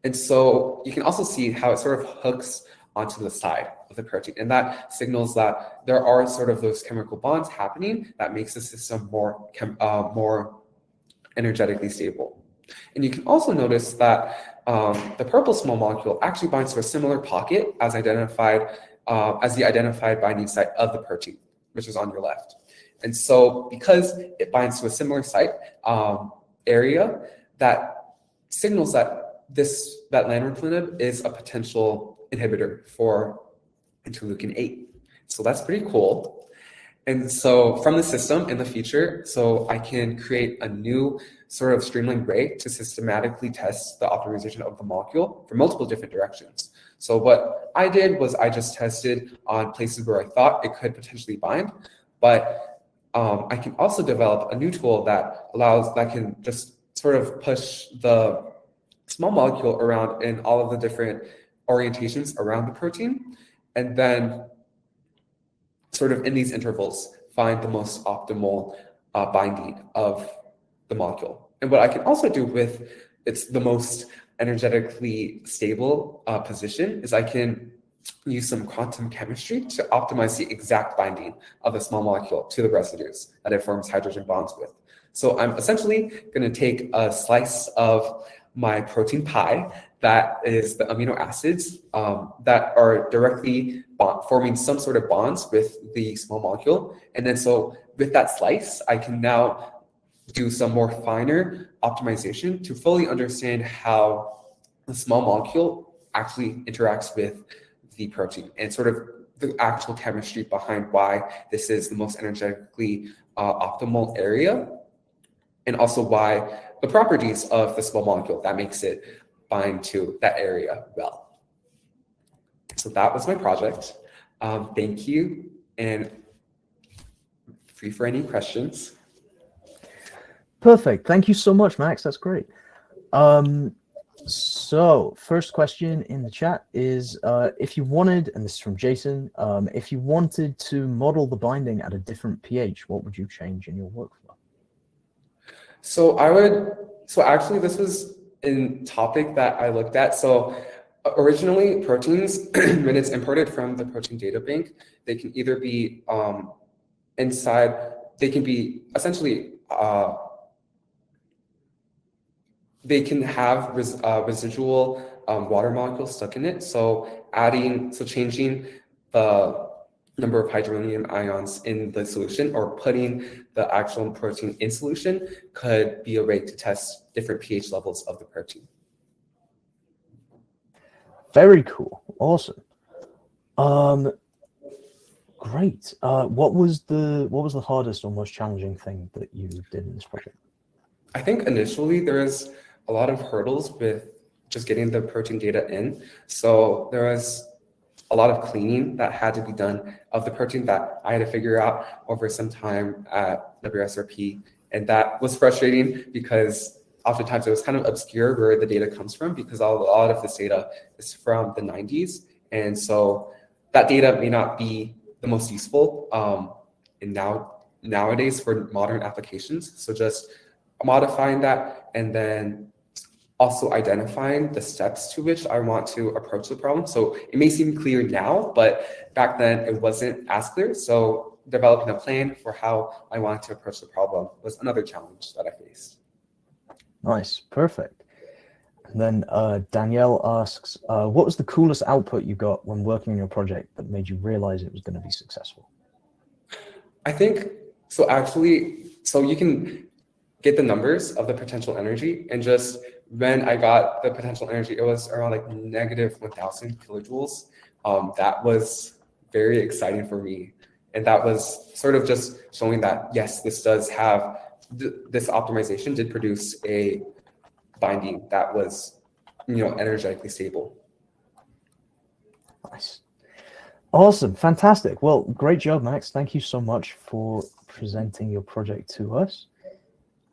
And so you can also see how it sort of hooks onto the side of the protein. And that signals that there are sort of those chemical bonds happening that makes the system more energetically stable. And you can also notice that the purple small molecule actually binds to a similar pocket as the identified binding site of the protein, which is on your left. And so because it binds to a similar site area, that signals that that lanreotide is a potential inhibitor for interleukin-8. So that's pretty cool. And so from the system in the future, so I can create a new sort of streamlined way to systematically test the optimization of the molecule for multiple different directions. So what I did was I just tested on places where I thought it could potentially bind, but I can also develop a new tool that can just sort of push the small molecule around in all of the different orientations around the protein, and then sort of in these intervals find the most optimal binding of the molecule. And what I can also do with the most energetically stable position is I can use some quantum chemistry to optimize the exact binding of the small molecule to the residues that it forms hydrogen bonds with. So I'm essentially going to take a slice of my protein pie that is the amino acids that are directly forming some sort of bonds with the small molecule. And then so with that slice, I can now do some more finer optimization to fully understand how the small molecule actually interacts with the protein, and sort of the actual chemistry behind why this is the most energetically optimal area, and also why the properties of the small molecule that makes it bind to that area well. So that was my project. Thank you, and free for any questions. Perfect. Thank you so much, Max. That's great. So first question in the chat is, if you wanted, and this is from Jason, if you wanted to model the binding at a different pH, what would you change in your workflow? So actually this was a topic that I looked at. So originally proteins, when it's imported from the protein data bank, they can either be inside, they can be essentially, they can have residual water molecules stuck in it. So changing the number of hydronium ions in the solution, or putting the actual protein in solution, could be a way to test different pH levels of the protein. Very cool. Awesome. Great. What was the hardest or most challenging thing that you did in this project? I think initially there was a lot of hurdles with just getting the protein data in. So there was a lot of cleaning that had to be done of the protein that I had to figure out over some time at WSRP. And that was frustrating because oftentimes it was kind of obscure where the data comes from, because a lot of this data is from the 90s. And so that data may not be the most useful nowadays for modern applications. So just modifying that, and then also identifying the steps to which I want to approach the problem. So it may seem clear now, but back then it wasn't as clear. So developing a plan for how I wanted to approach the problem was another challenge that I faced. Nice, perfect. And then Danielle asks, what was the coolest output you got when working on your project that made you realize it was going to be successful? I think, so you can get the numbers of the potential energy, and just when I got the potential energy, it was around like -1,000 kilojoules. That was very exciting for me. And that was sort of just showing that, yes, this does have, this optimization did produce a binding that was, energetically stable. Nice. Awesome. Fantastic. Well, great job, Max. Thank you so much for presenting your project to us.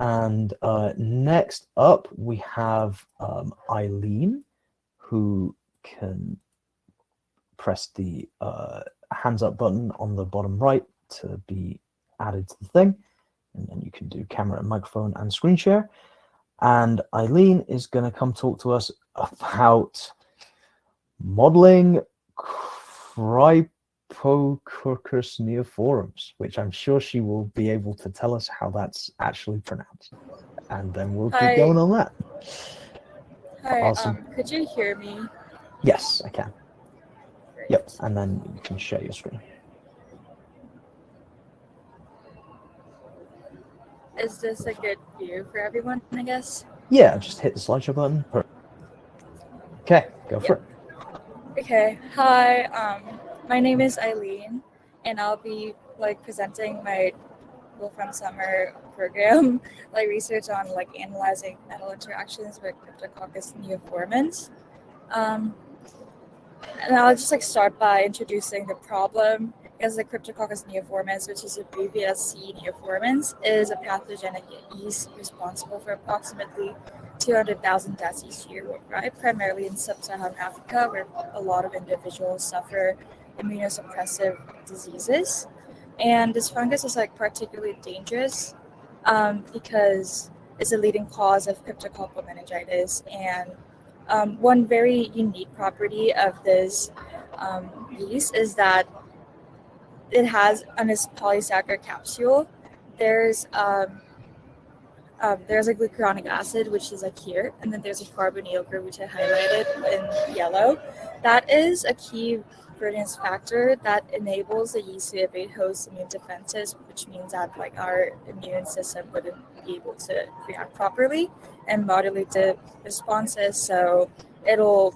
And next up, we have Eileen, who can press the hands up button on the bottom right to be added to the thing. And then you can do camera and microphone and screen share. And Eileen is going to come talk to us about modeling Cryptococcus neoforums, which I'm sure she will be able to tell us how that's actually pronounced. And then we'll keep going on that. Hi, Awesome. Could you hear me? Yes, I can. Great. Yep, and then you can share your screen. Is this a good view for everyone, I guess? Yeah, just hit the slideshow button. Okay, go for it. Okay, hi, my name is Eileen, and I'll be presenting my Wolfram summer program, research on analyzing metal interactions with Cryptococcus neoformans. And I'll just start by introducing the problem. Because the Cryptococcus neoformans, which is abbreviated as C. neoformans, is a pathogenic yeast responsible for approximately 200,000 deaths each year worldwide, primarily in sub-Saharan Africa, where a lot of individuals suffer immunosuppressive diseases. And this fungus is particularly dangerous because it's a leading cause of cryptococcal meningitis. And one very unique property of this yeast is that it has on its polysaccharide capsule, there's a glucuronic acid, which is here, and then there's a carbonyl group, which I highlighted in yellow. That is a key protease factor that enables the yeast to evade host immune defenses, which means that our immune system wouldn't be able to react properly and modulate the responses. So it'll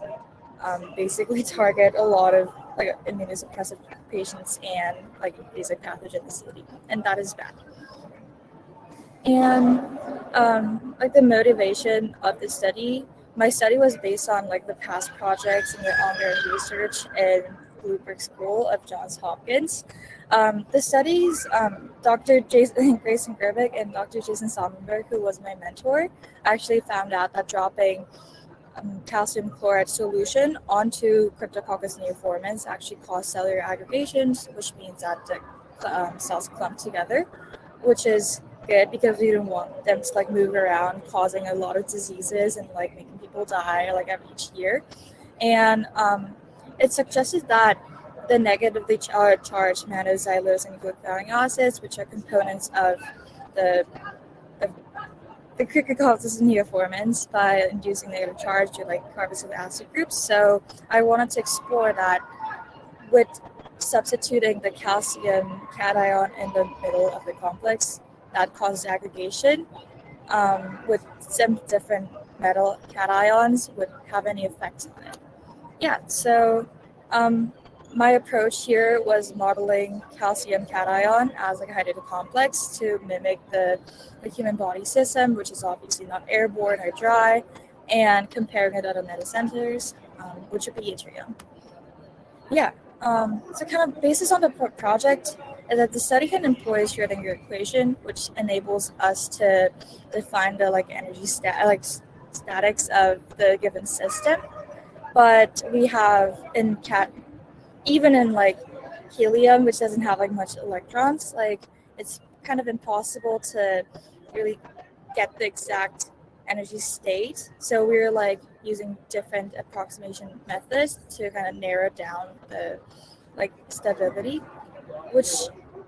basically target a lot of like immunosuppressive patients and like basic pathogenicity, and that is bad. And like the motivation of the study, my study was based on like the past projects and the ongoing research in Bloomberg School of Johns Hopkins. The studies, Dr. Grayson Gerbic and Dr. Jason Sonnenberg, who was my mentor, actually found out that dropping calcium chloride solution onto Cryptococcus neoformans actually caused cellular aggregations, which means that the cells clump together, which is good because we don't want them to like move around, causing a lot of diseases and like making people die like every each year. And it suggested that the negatively charged mannose-xylose and glucuronic acids, which are components of the Cryptococcus neoformans, by inducing negative charge to like carboxylic acid groups. So I wanted to explore that with substituting the calcium cation in the middle of the complex that causes aggregation with some different metal cations would have any effect on it. Yeah, so my approach here was modeling calcium cation as like a hydrated complex to mimic the human body system, which is obviously not airborne or dry, and comparing it to other metacenters, which would be yttrium. Yeah, so kind of basis on the project is that the study can employ Schrödinger equation, which enables us to define the like energy statics of the given system. But we have even in like helium, which doesn't have like much electrons, like it's kind of impossible to really get the exact energy state. So we're like using different approximation methods to kind of narrow down the like stability, which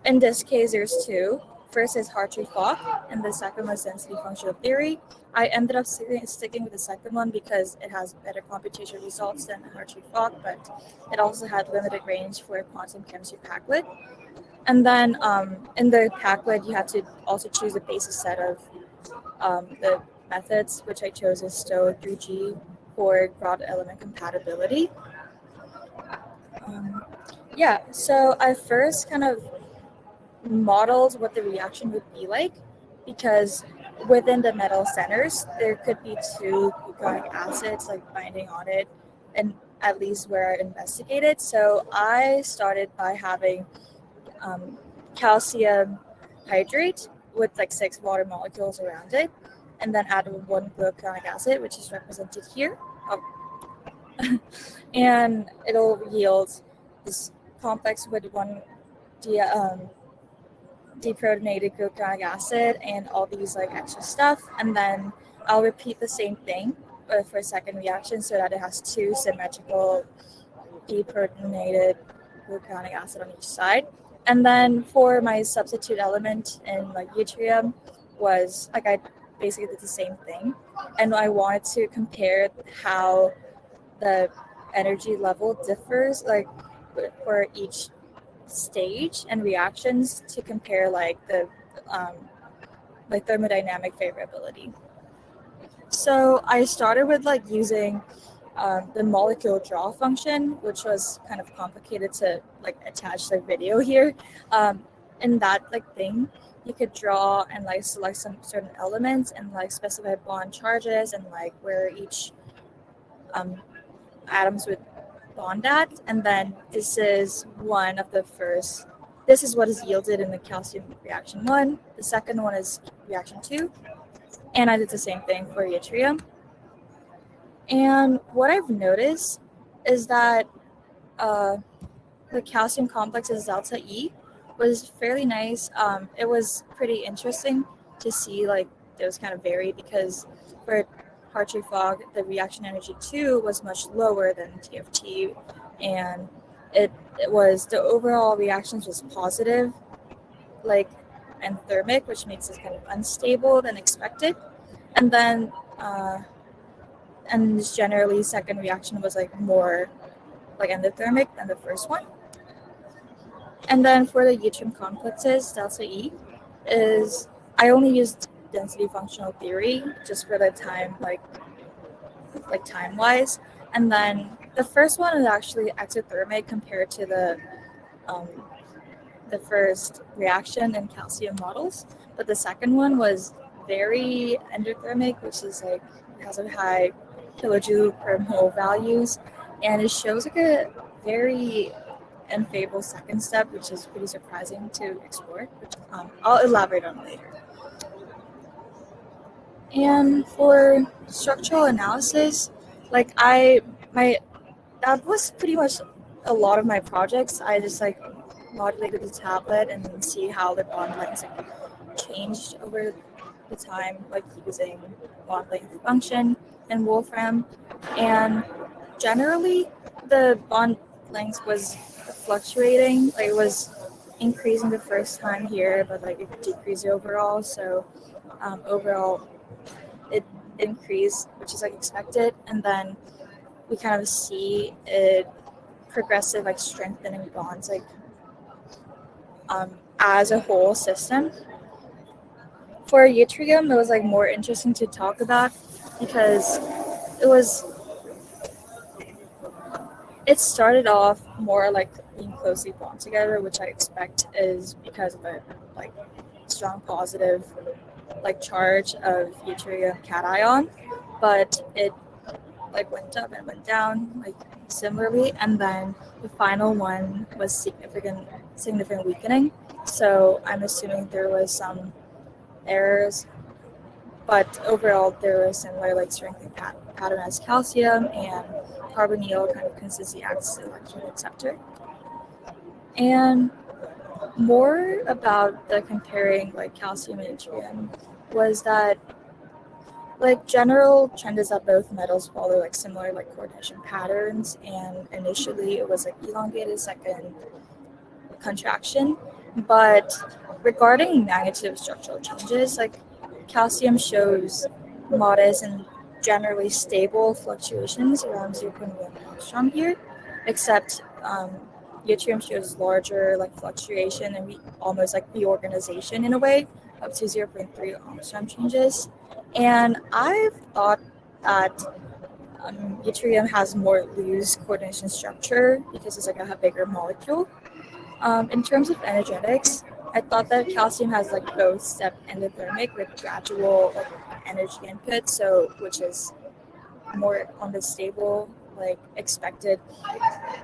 in this case there's two. First is Hartree-Fock, and the second was density functional theory. I ended up sticking with the second one because it has better computational results than Hartree-Fock, but it also had limited range for quantum chemistry packlet. And then in the packlet, you had to also choose a basis set of the methods, which I chose is STO 3G for broad element compatibility. Yeah, so I first kind of modeled what the reaction would be like, because within the metal centers there could be two gluconic acids like binding on it, and at least where I investigated. So I started by having calcium hydrate with like 6 water molecules around it, and then added 1 gluconic acid, which is represented here. And it'll yield this complex with 1 deprotonated gluconic acid and all these like extra stuff, and then I'll repeat the same thing for a second reaction so that it has 2 symmetrical deprotonated gluconic acid on each side. And then for my substitute element in like yttrium was like I basically did the same thing, and I wanted to compare how the energy level differs like for each stage and reactions to compare like the thermodynamic favorability. So I started with like using the molecule draw function, which was kind of complicated to like attach the video here. In that like thing, you could draw and like select some certain elements and like specify bond charges and like where each atoms would bond at, and then this is one of the first. This is what is yielded in the calcium reaction 1. The second one is reaction 2, and I did the same thing for yttrium. And what I've noticed is that the calcium complex's delta E was fairly nice. It was pretty interesting to see like those kind of vary, because for Hartree-Fock, the reaction energy 2 was much lower than TFT, and it was the overall reactions was positive, like and thermic, which makes it kind of unstable than expected. And then and generally second reaction was like more like endothermic than the first one. And then for the yttrium complexes, delta E is I only used density functional theory just for the time, like time wise. And then the first one is actually exothermic compared to the first reaction in calcium models. But the second one was very endothermic, which is like because of high kilojoule per mole values. And it shows like a very unfavorable second step, which is pretty surprising to explore, which I'll elaborate on later. And for structural analysis, like that was pretty much a lot of my projects. I just like modulated the tablet and then see how the bond lengths like changed over the time, like using bond length function in Wolfram. And generally, the bond length was fluctuating. Like it was increasing the first time here, but like it decreased overall. So overall, it increased, which is like expected, and then we kind of see it progressive like strengthening bonds like as a whole system. For yttrium, it was like more interesting to talk about because it started off more like being closely bound together, which I expect is because of a like strong positive like charge of yttrium cation, but it like went up and went down like similarly, and then the final one was significant weakening. So I'm assuming there was some errors, but overall there was similar like strengthening pattern as calcium, and carbonyl kind of consistently acts as an electron acceptor. And more about the comparing like calcium and yttrium was that like general trend is that both metals follow like similar like coordination patterns, and initially it was like elongated second contraction, but regarding magnitude of structural changes, like calcium shows modest and generally stable fluctuations around 0.1 angstrom here, except yttrium shows larger like fluctuation and almost like reorganization in a way, up to 0.3 angstrom changes. And I've thought that yttrium has more loose coordination structure because it's like a bigger molecule. In terms of energetics, I thought that calcium has like both step endothermic with gradual like energy input, so which is more on the stable like expected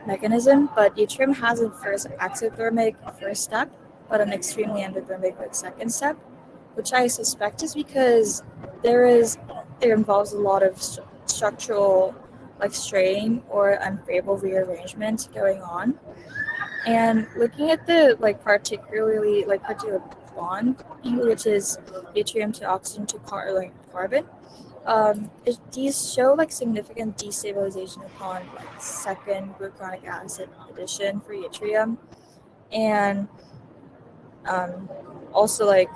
mechanism, but yttrium has a first exothermic first step, but an extremely endothermic like second step, which I suspect is because it involves a lot of structural like strain or unfavorable rearrangement going on. And looking at the like particular bond, which is yttrium to oxygen to carbon, these show like significant destabilization upon like second gluconic acid addition for yttrium, and also like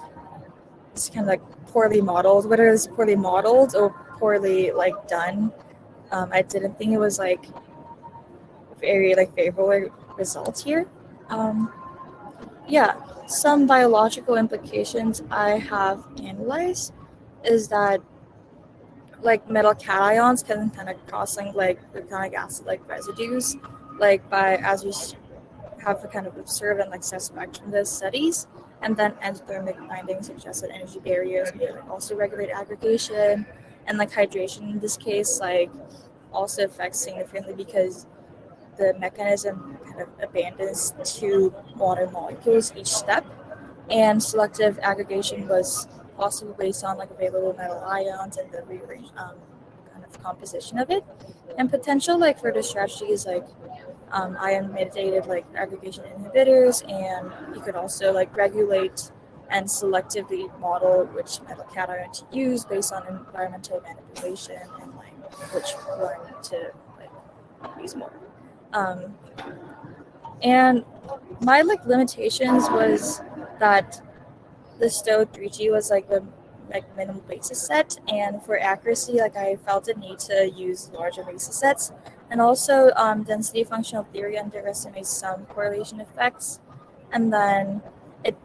it's kind of like poorly modeled. Whether it's poorly modeled or poorly like done, I didn't think it was like very like favorable results here. Yeah, some biological implications I have analyzed is that like metal cations can kind of cross-link like gluconic acid like residues, like by as we have kind of observed and like suspect from the studies, and then endothermic binding suggests that energy barriers may like also regulate aggregation, and like hydration in this case like also affects significantly because the mechanism kind of abandons two water molecules each step, and selective aggregation was possible based on like available metal ions and the rearranged kind of composition of it, and potential like further strategies like ion mediated like aggregation inhibitors, and you could also like regulate and selectively model which metal cation to use based on environmental manipulation and like which one to like use more. And my like limitations was that the Stowe 3G was like the like minimal basis set, and for accuracy like I felt the need to use larger basis sets, and also density functional theory underestimates some correlation effects, and then it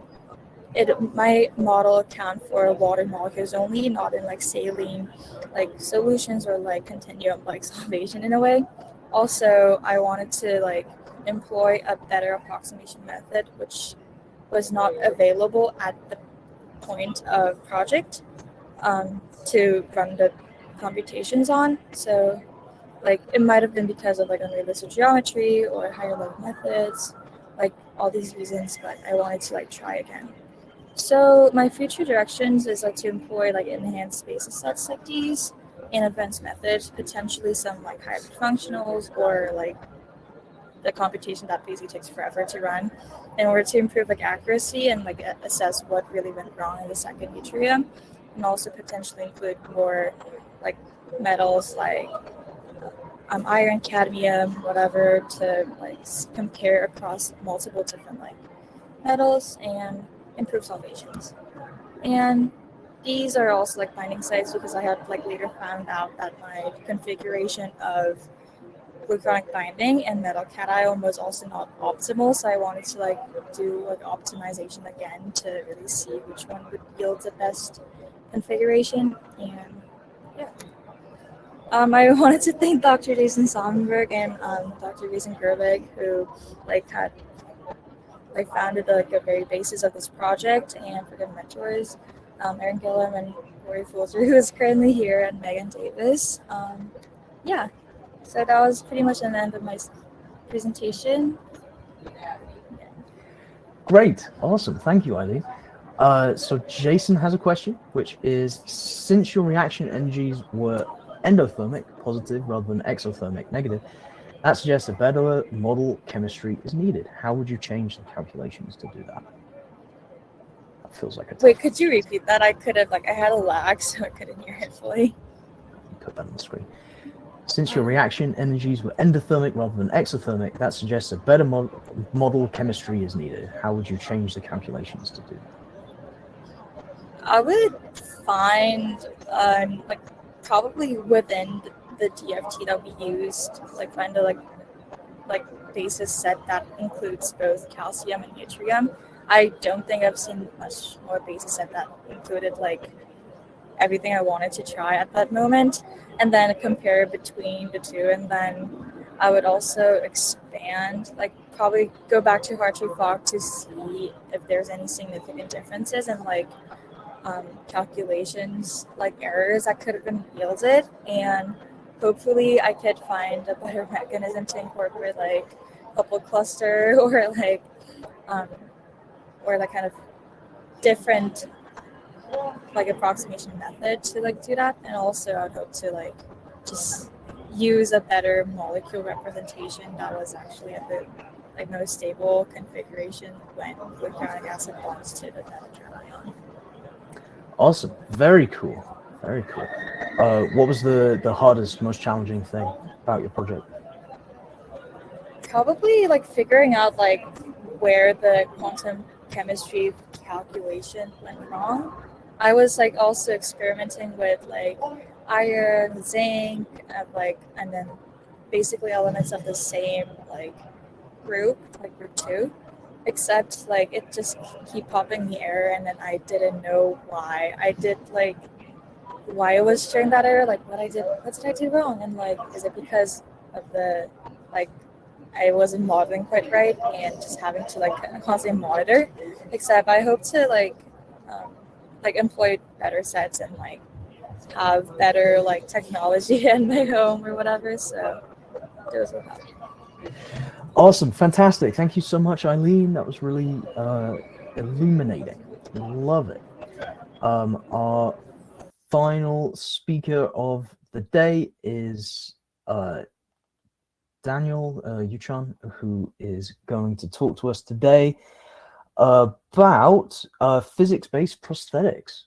my model account for water molecules only, not in like saline like solutions or like continuum like solvation in a way. Also, I wanted to like employ a better approximation method, which was not available at the point of project to run the computations on. So like it might have been because of like unrealistic geometry or higher level methods, like all these reasons, but I wanted to like try again. So my future directions is like to employ like enhanced basis sets like these and advanced methods, potentially some like hybrid functionals or like the computation that basically takes forever to run in order to improve like accuracy and like assess what really went wrong in the second yttrium, and also potentially include more like metals like iron, cadmium, whatever, to like compare across multiple different like metals and improve solvations. And these are also like binding sites because I had like later found out that my configuration of gluconic binding and metal cation was also not optimal. So I wanted to like do like optimization again to really see which one would yield the best configuration. And yeah. I wanted to thank Dr. Jason Sonnenberg and Dr. Jason Gerwig, who like had like founded like the very basis of this project, and for their mentors, Erin Gillum and Rory Fulzer, who is currently here, and Megan Davis. Yeah, so that was pretty much the end of my presentation. Great, awesome, thank you, Eileen. So Jason has a question, which is, since your reaction energies were endothermic, positive, rather than exothermic, negative, that suggests a better model chemistry is needed. How would you change the calculations to do that? That feels like a Wait, could you repeat that? I could have I had a lag, so I couldn't hear it fully. Put that on the screen. Since your reaction energies were endothermic rather than exothermic, that suggests a better model chemistry is needed. How would you change the calculations to do that? I would find like probably within the DFT that we used, like find a like basis set that includes both calcium and yttrium. I don't think I've seen much more basis set that included like everything I wanted to try at that moment, and then compare between the two. And then I would also expand, like probably go back to Hartree-Fock to see if there's any significant differences in like calculations, like errors that could have been yielded, and hopefully I could find a better mechanism to incorporate like couple cluster or like kind of different like approximation method to like do that. And also I'd hope to like just use a better molecule representation that was actually at the like most stable configuration when gluconic acid bonds to the beta-cation. Awesome, very cool, very cool. What was the hardest, most challenging thing about your project? Probably like figuring out like where the quantum chemistry calculation went wrong. I was like also experimenting with like iron, zinc, and then basically elements of the same like group 2, except like it just keep popping the error, and then I didn't know why it was showing that error, like what did I do wrong, and like is it because of the like I wasn't modeling quite right and just having to like constantly monitor. Except I hope to like employ better sets and like have better like technology in my home or whatever. So those will help. Awesome, fantastic. Thank you so much, Eileen. That was really illuminating. Love it. Our final speaker of the day is Daniel Yuchan, who is going to talk to us today about physics-based prosthetics.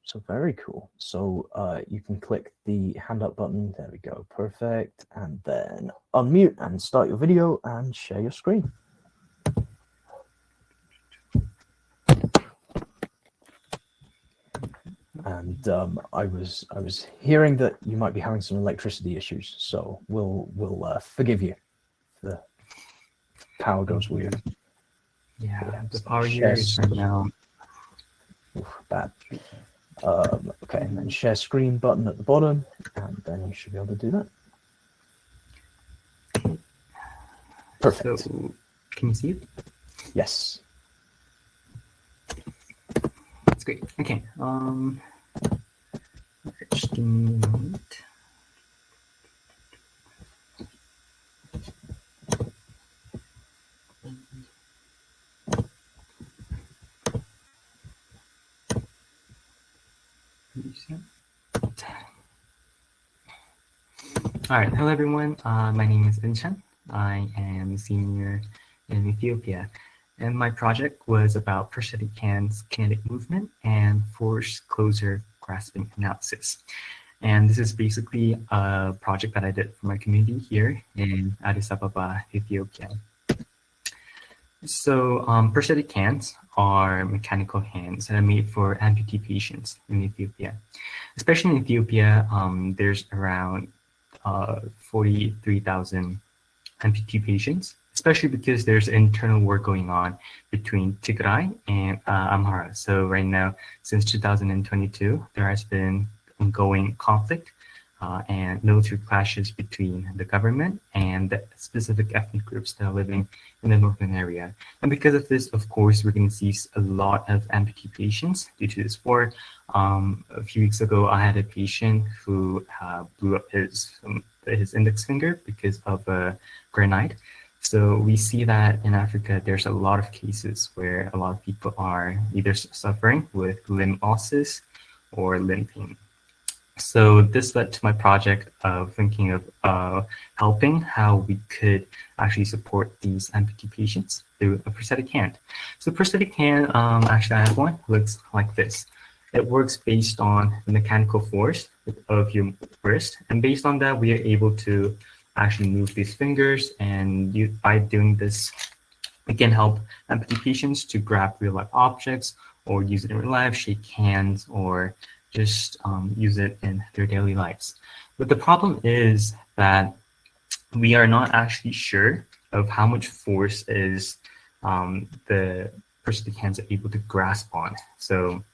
So very cool. So you can click the hand up button. There we go. Perfect. And then unmute and start your video and share your screen. And I was hearing that you might be having some electricity issues, so we'll forgive you if the power goes weird. Yeah, the power here is right now Bad. Okay, and then share screen button at the bottom, and then you should be able to do that. Perfect. So, can you see it? Yes. That's great. Okay. Just give me a moment. All right. Hello, everyone. My name is Inshan. I am a senior in Ethiopia, and my project was about prosthetic hands kinetic movement and force closure grasping analysis. And this is basically a project that I did for my community here in Addis Ababa, Ethiopia. So prosthetic hands are mechanical hands that are made for amputee patients in Ethiopia. Especially in Ethiopia, there's around 43,000 amputee patients, especially because there's internal war going on between Tigray and Amhara. So right now, since 2022, there has been ongoing conflict and military clashes between the government and the specific ethnic groups that are living in the northern area. And because of this, of course, we're going to see a lot of amputee patients due to this war. A few weeks ago, I had a patient who blew up his index finger because of a grenade. So we see that in Africa, there's a lot of cases where a lot of people are either suffering with limb losses or limb pain. So this led to my project of thinking of helping how we could actually support these amputee patients through a prosthetic hand. So prosthetic hand, actually I have one, looks like this. It works based on the mechanical force of your wrist, and based on that, we are able to actually move these fingers, and by doing this, we can help amputee patients to grab real-life objects or use it in real life, shake hands, or just use it in their daily lives. But the problem is that we are not actually sure of how much force is the prosthetic hands are able to grasp on. So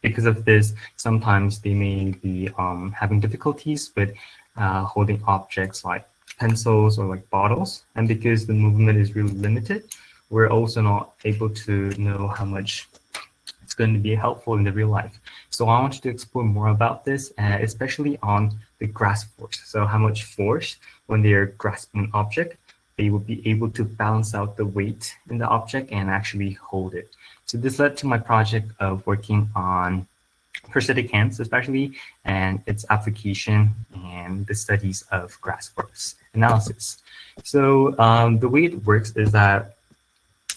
because of this, sometimes they may be having difficulties with holding objects like pencils or like bottles. And because the movement is really limited, we're also not able to know how much it's going to be helpful in the real life. So I wanted to explore more about this, especially on the grasp force. So how much force when they're grasping an object, they will be able to balance out the weight in the object and actually hold it. So this led to my project of working on prosthetic hands especially, and its application and the studies of grasp force analysis. So the way it works is that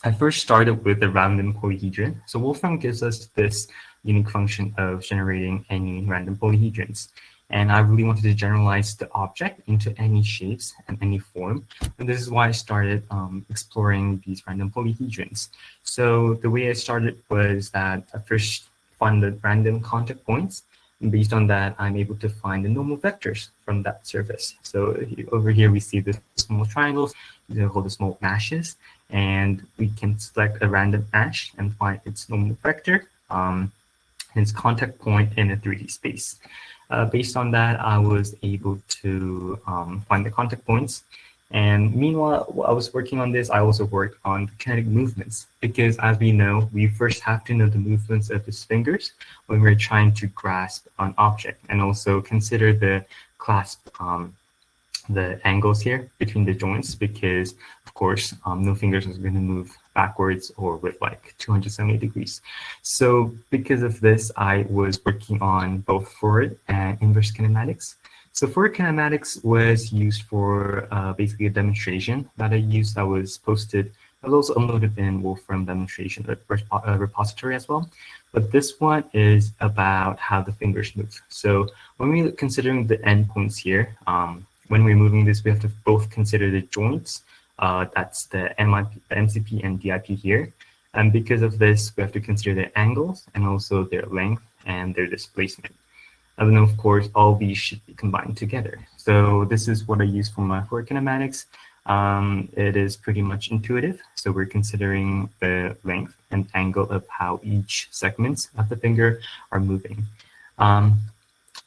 I first started with the random polyhedron. So Wolfram gives us this unique function of generating any random polyhedrons. And I really wanted to generalize the object into any shapes and any form. And this is why I started exploring these random polyhedrons. So the way I started was that I first find the random contact points. And based on that, I'm able to find the normal vectors from that surface. So over here, we see the small triangles, these are called the small ashes. And we can select a random ash and find its normal vector, its contact point in a 3D space. Based on that, I was able to find the contact points. And meanwhile, while I was working on this, I also worked on the kinetic movements, because as we know, we first have to know the movements of his fingers when we're trying to grasp an object, and also consider the clasp, the angles here between the joints, because of course, no fingers is going to move backwards or with like 270 degrees. So because of this, I was working on both forward and inverse kinematics. So forward kinematics was used for basically a demonstration that I used that was posted. I was also uploaded in Wolfram demonstration repository as well. But this one is about how the fingers move. So when we're considering the endpoints here, when we're moving this, we have to both consider the joints. That's the MCP and DIP here. And because of this, we have to consider their angles and also their length and their displacement. And then, of course, all these should be combined together. So this is what I use for my forward kinematics. It is pretty much intuitive. So we're considering the length and angle of how each segments of the finger are moving.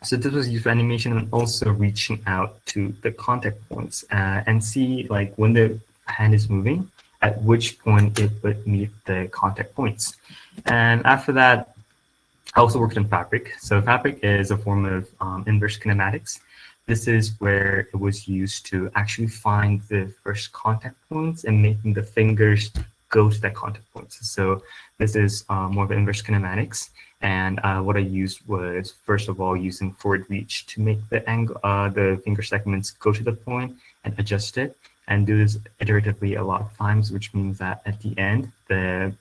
So this was used for animation and also reaching out to the contact points and see like when the hand is moving, at which point it would meet the contact points. And after that, I also worked on fabric. So fabric is a form of inverse kinematics. This is where it was used to actually find the first contact points and making the fingers go to that contact points. So this is more of inverse kinematics. And what I used was, first of all, using forward reach to make the angle, the finger segments go to the point and adjust it, and do this iteratively a lot of times, which means that at the end, the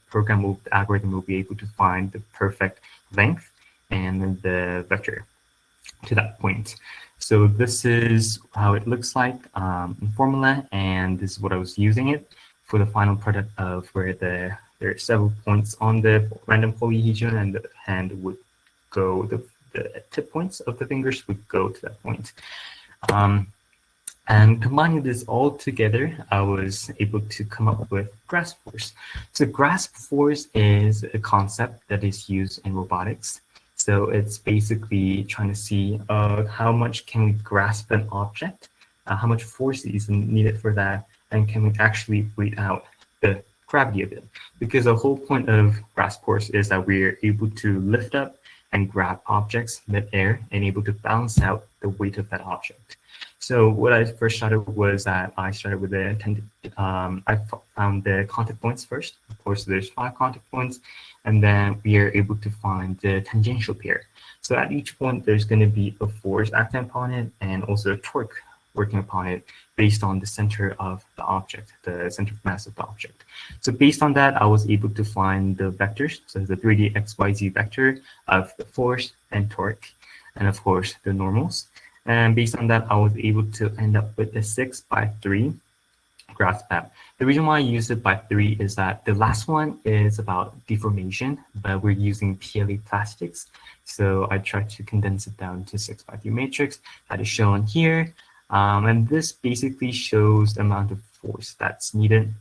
algorithm will be able to find the perfect length and the vector to that point. So this is how it looks like in Formula, and this is what I was using it for the final product of where there are several points on the random polyhedron, and the hand would go, the tip points of the fingers would go to that point. And combining this all together, I was able to come up with grasp force. So grasp force is a concept that is used in robotics. So it's basically trying to see how much can we grasp an object, how much force is needed for that, and can we actually weight out the gravity of it. Because the whole point of grasp force is that we're able to lift up and grab objects mid-air and able to balance out the weight of that object. So what I first started was that I started with I found the contact points first. Of course, there's 5 contact points, and then we are able to find the tangential pair. So at each point, there's going to be a force acting upon it and also a torque working upon it based on the center of the object, the center of mass of the object. So based on that, I was able to find the vectors, so the 3D XYZ vector of the force and torque, and of course the normals. And based on that, I was able to end up with a 6x3 grasp map. The reason why I used it by 3 is that the last one is about deformation, but we're using PLA plastics. So I tried to condense it down to 6x3 matrix that is shown here. And this basically shows the amount of force that's needed.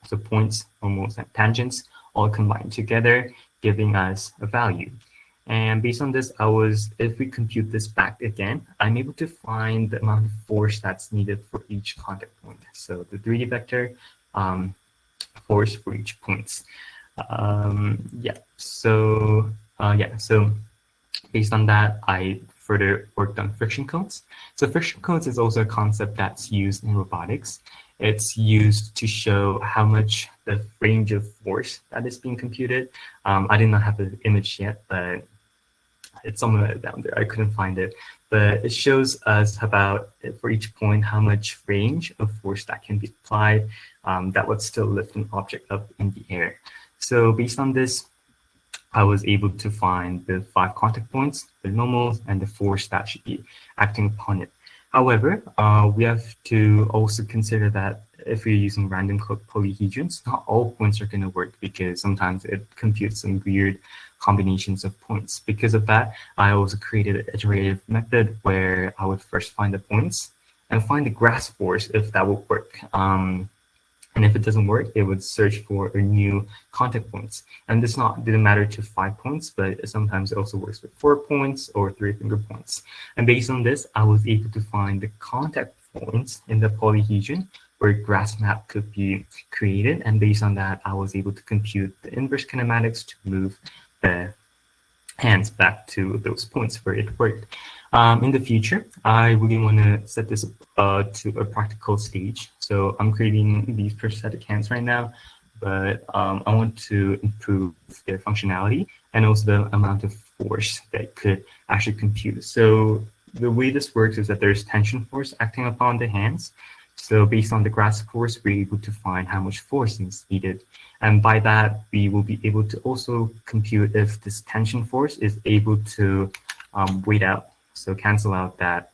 So points, normals, and tangents all combined together, giving us a value. And based on this, if we compute this back again, I'm able to find the amount of force that's needed for each contact point. So the 3D vector force for each points. So based on that, I further worked on friction cones. So friction cones is also a concept that's used in robotics. It's used to show how much the range of force that is being computed. I did not have the image yet, but it's somewhere down there. I couldn't find it, but it shows us about, for each point, how much range of force that can be applied that would still lift an object up in the air. So based on this, I was able to find the 5 contact points, the normals, and the force that should be acting upon it. However, we have to also consider that if we're using random polyhedrons, not all points are going to work because sometimes it computes some weird combinations of points. Because of that, I also created an iterative method where I would first find the points and find the grasp force if that would work. And if it doesn't work, it would search for a new contact points. And this didn't matter to 5 points, but sometimes it also works with 4 points or 3 finger points. And based on this, I was able to find the contact points in the polyhedron where a grasp map could be created. And based on that, I was able to compute the inverse kinematics to move the hands back to those points where it worked. In the future, I really want to set this to a practical stage. So I'm creating these prosthetic hands right now, but I want to improve their functionality and also the amount of force that could actually compute. So the way this works is that there's tension force acting upon the hands. So based on the grasp force, we're able to find how much force is needed. And by that, we will be able to also compute if this tension force is able to weight out, so cancel out that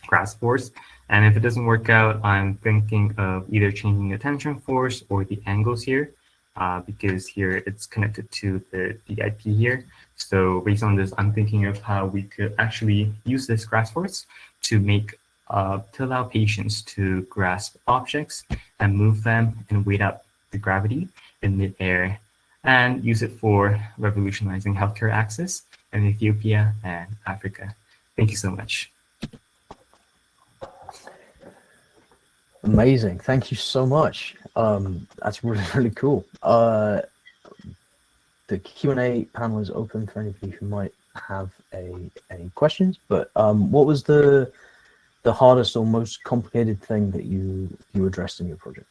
grasp force. And if it doesn't work out, I'm thinking of either changing the tension force or the angles here, because here it's connected to the DIP here. So based on this, I'm thinking of how we could actually use this grasp force to make to allow patients to grasp objects and move them and wait out the gravity in midair, and use it for revolutionizing healthcare access in Ethiopia and Africa. Thank you so much. Amazing. Thank you so much. That's really, really cool. The Q&A panel is open for any of you who might have any questions, but what was the hardest or most complicated thing that you addressed in your project?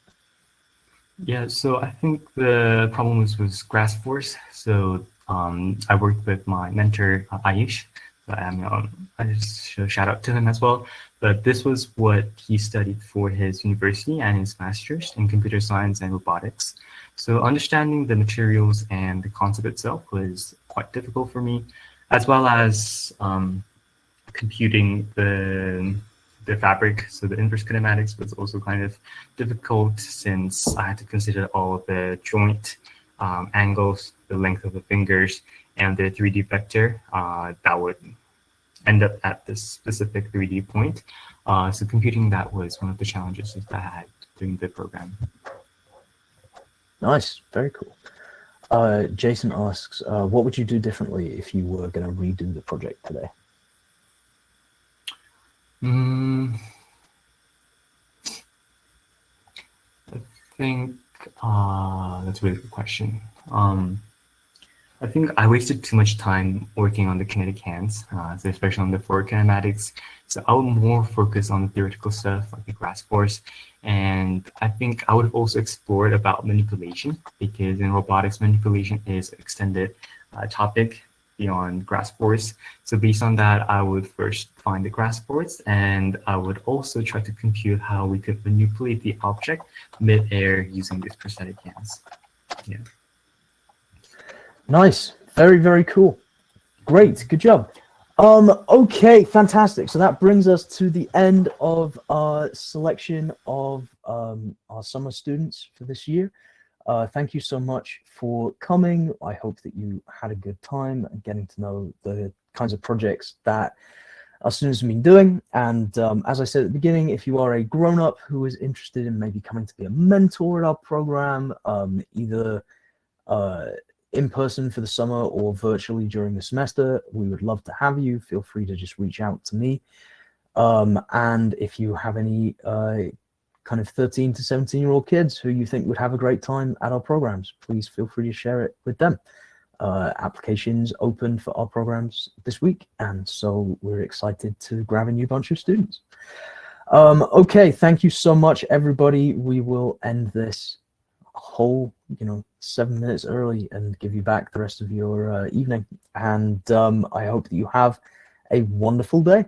Yeah, so I think the problem was grasp force. So I worked with my mentor, Ayush. So I just shout out to him as well. But this was what he studied for his university and his master's in computer science and robotics. So understanding the materials and the concept itself was quite difficult for me, as well as computing the fabric. So the inverse kinematics was also kind of difficult since I had to consider all of the joint angles, the length of the fingers, and the 3D vector that would end up at this specific 3D point. So computing that was one of the challenges that I had during the program. Nice, very cool. Jason asks, what would you do differently if you were going to redo the project today? I think that's a really good question. I think I wasted too much time working on the kinetic hands, so especially on the forward kinematics. So I would more focus on the theoretical stuff like the grasp force. And I think I would have also explored about manipulation, because in robotics, manipulation is an extended topic beyond grasp force. So based on that, I would first find the grasp force, and I would also try to compute how we could manipulate the object mid-air using these prosthetic hands. Yeah. Nice, very, very cool. Great, good job. Okay, fantastic. So that brings us to the end of our selection of our summer students for this year. Thank you so much for coming. I hope that you had a good time and getting to know the kinds of projects that our students have been doing. And as I said at the beginning, if you are a grown-up who is interested in maybe coming to be a mentor at our program, either in person for the summer or virtually during the semester, we would love to have you. Feel free to just reach out to me. And if you have any kind of 13 to 17-year-old kids who you think would have a great time at our programs, please feel free to share it with them. Applications open for our programs this week, and so we're excited to grab a new bunch of students. Okay, thank you so much, everybody. We will end this whole 7 minutes early and give you back the rest of your evening, and I hope that you have a wonderful day.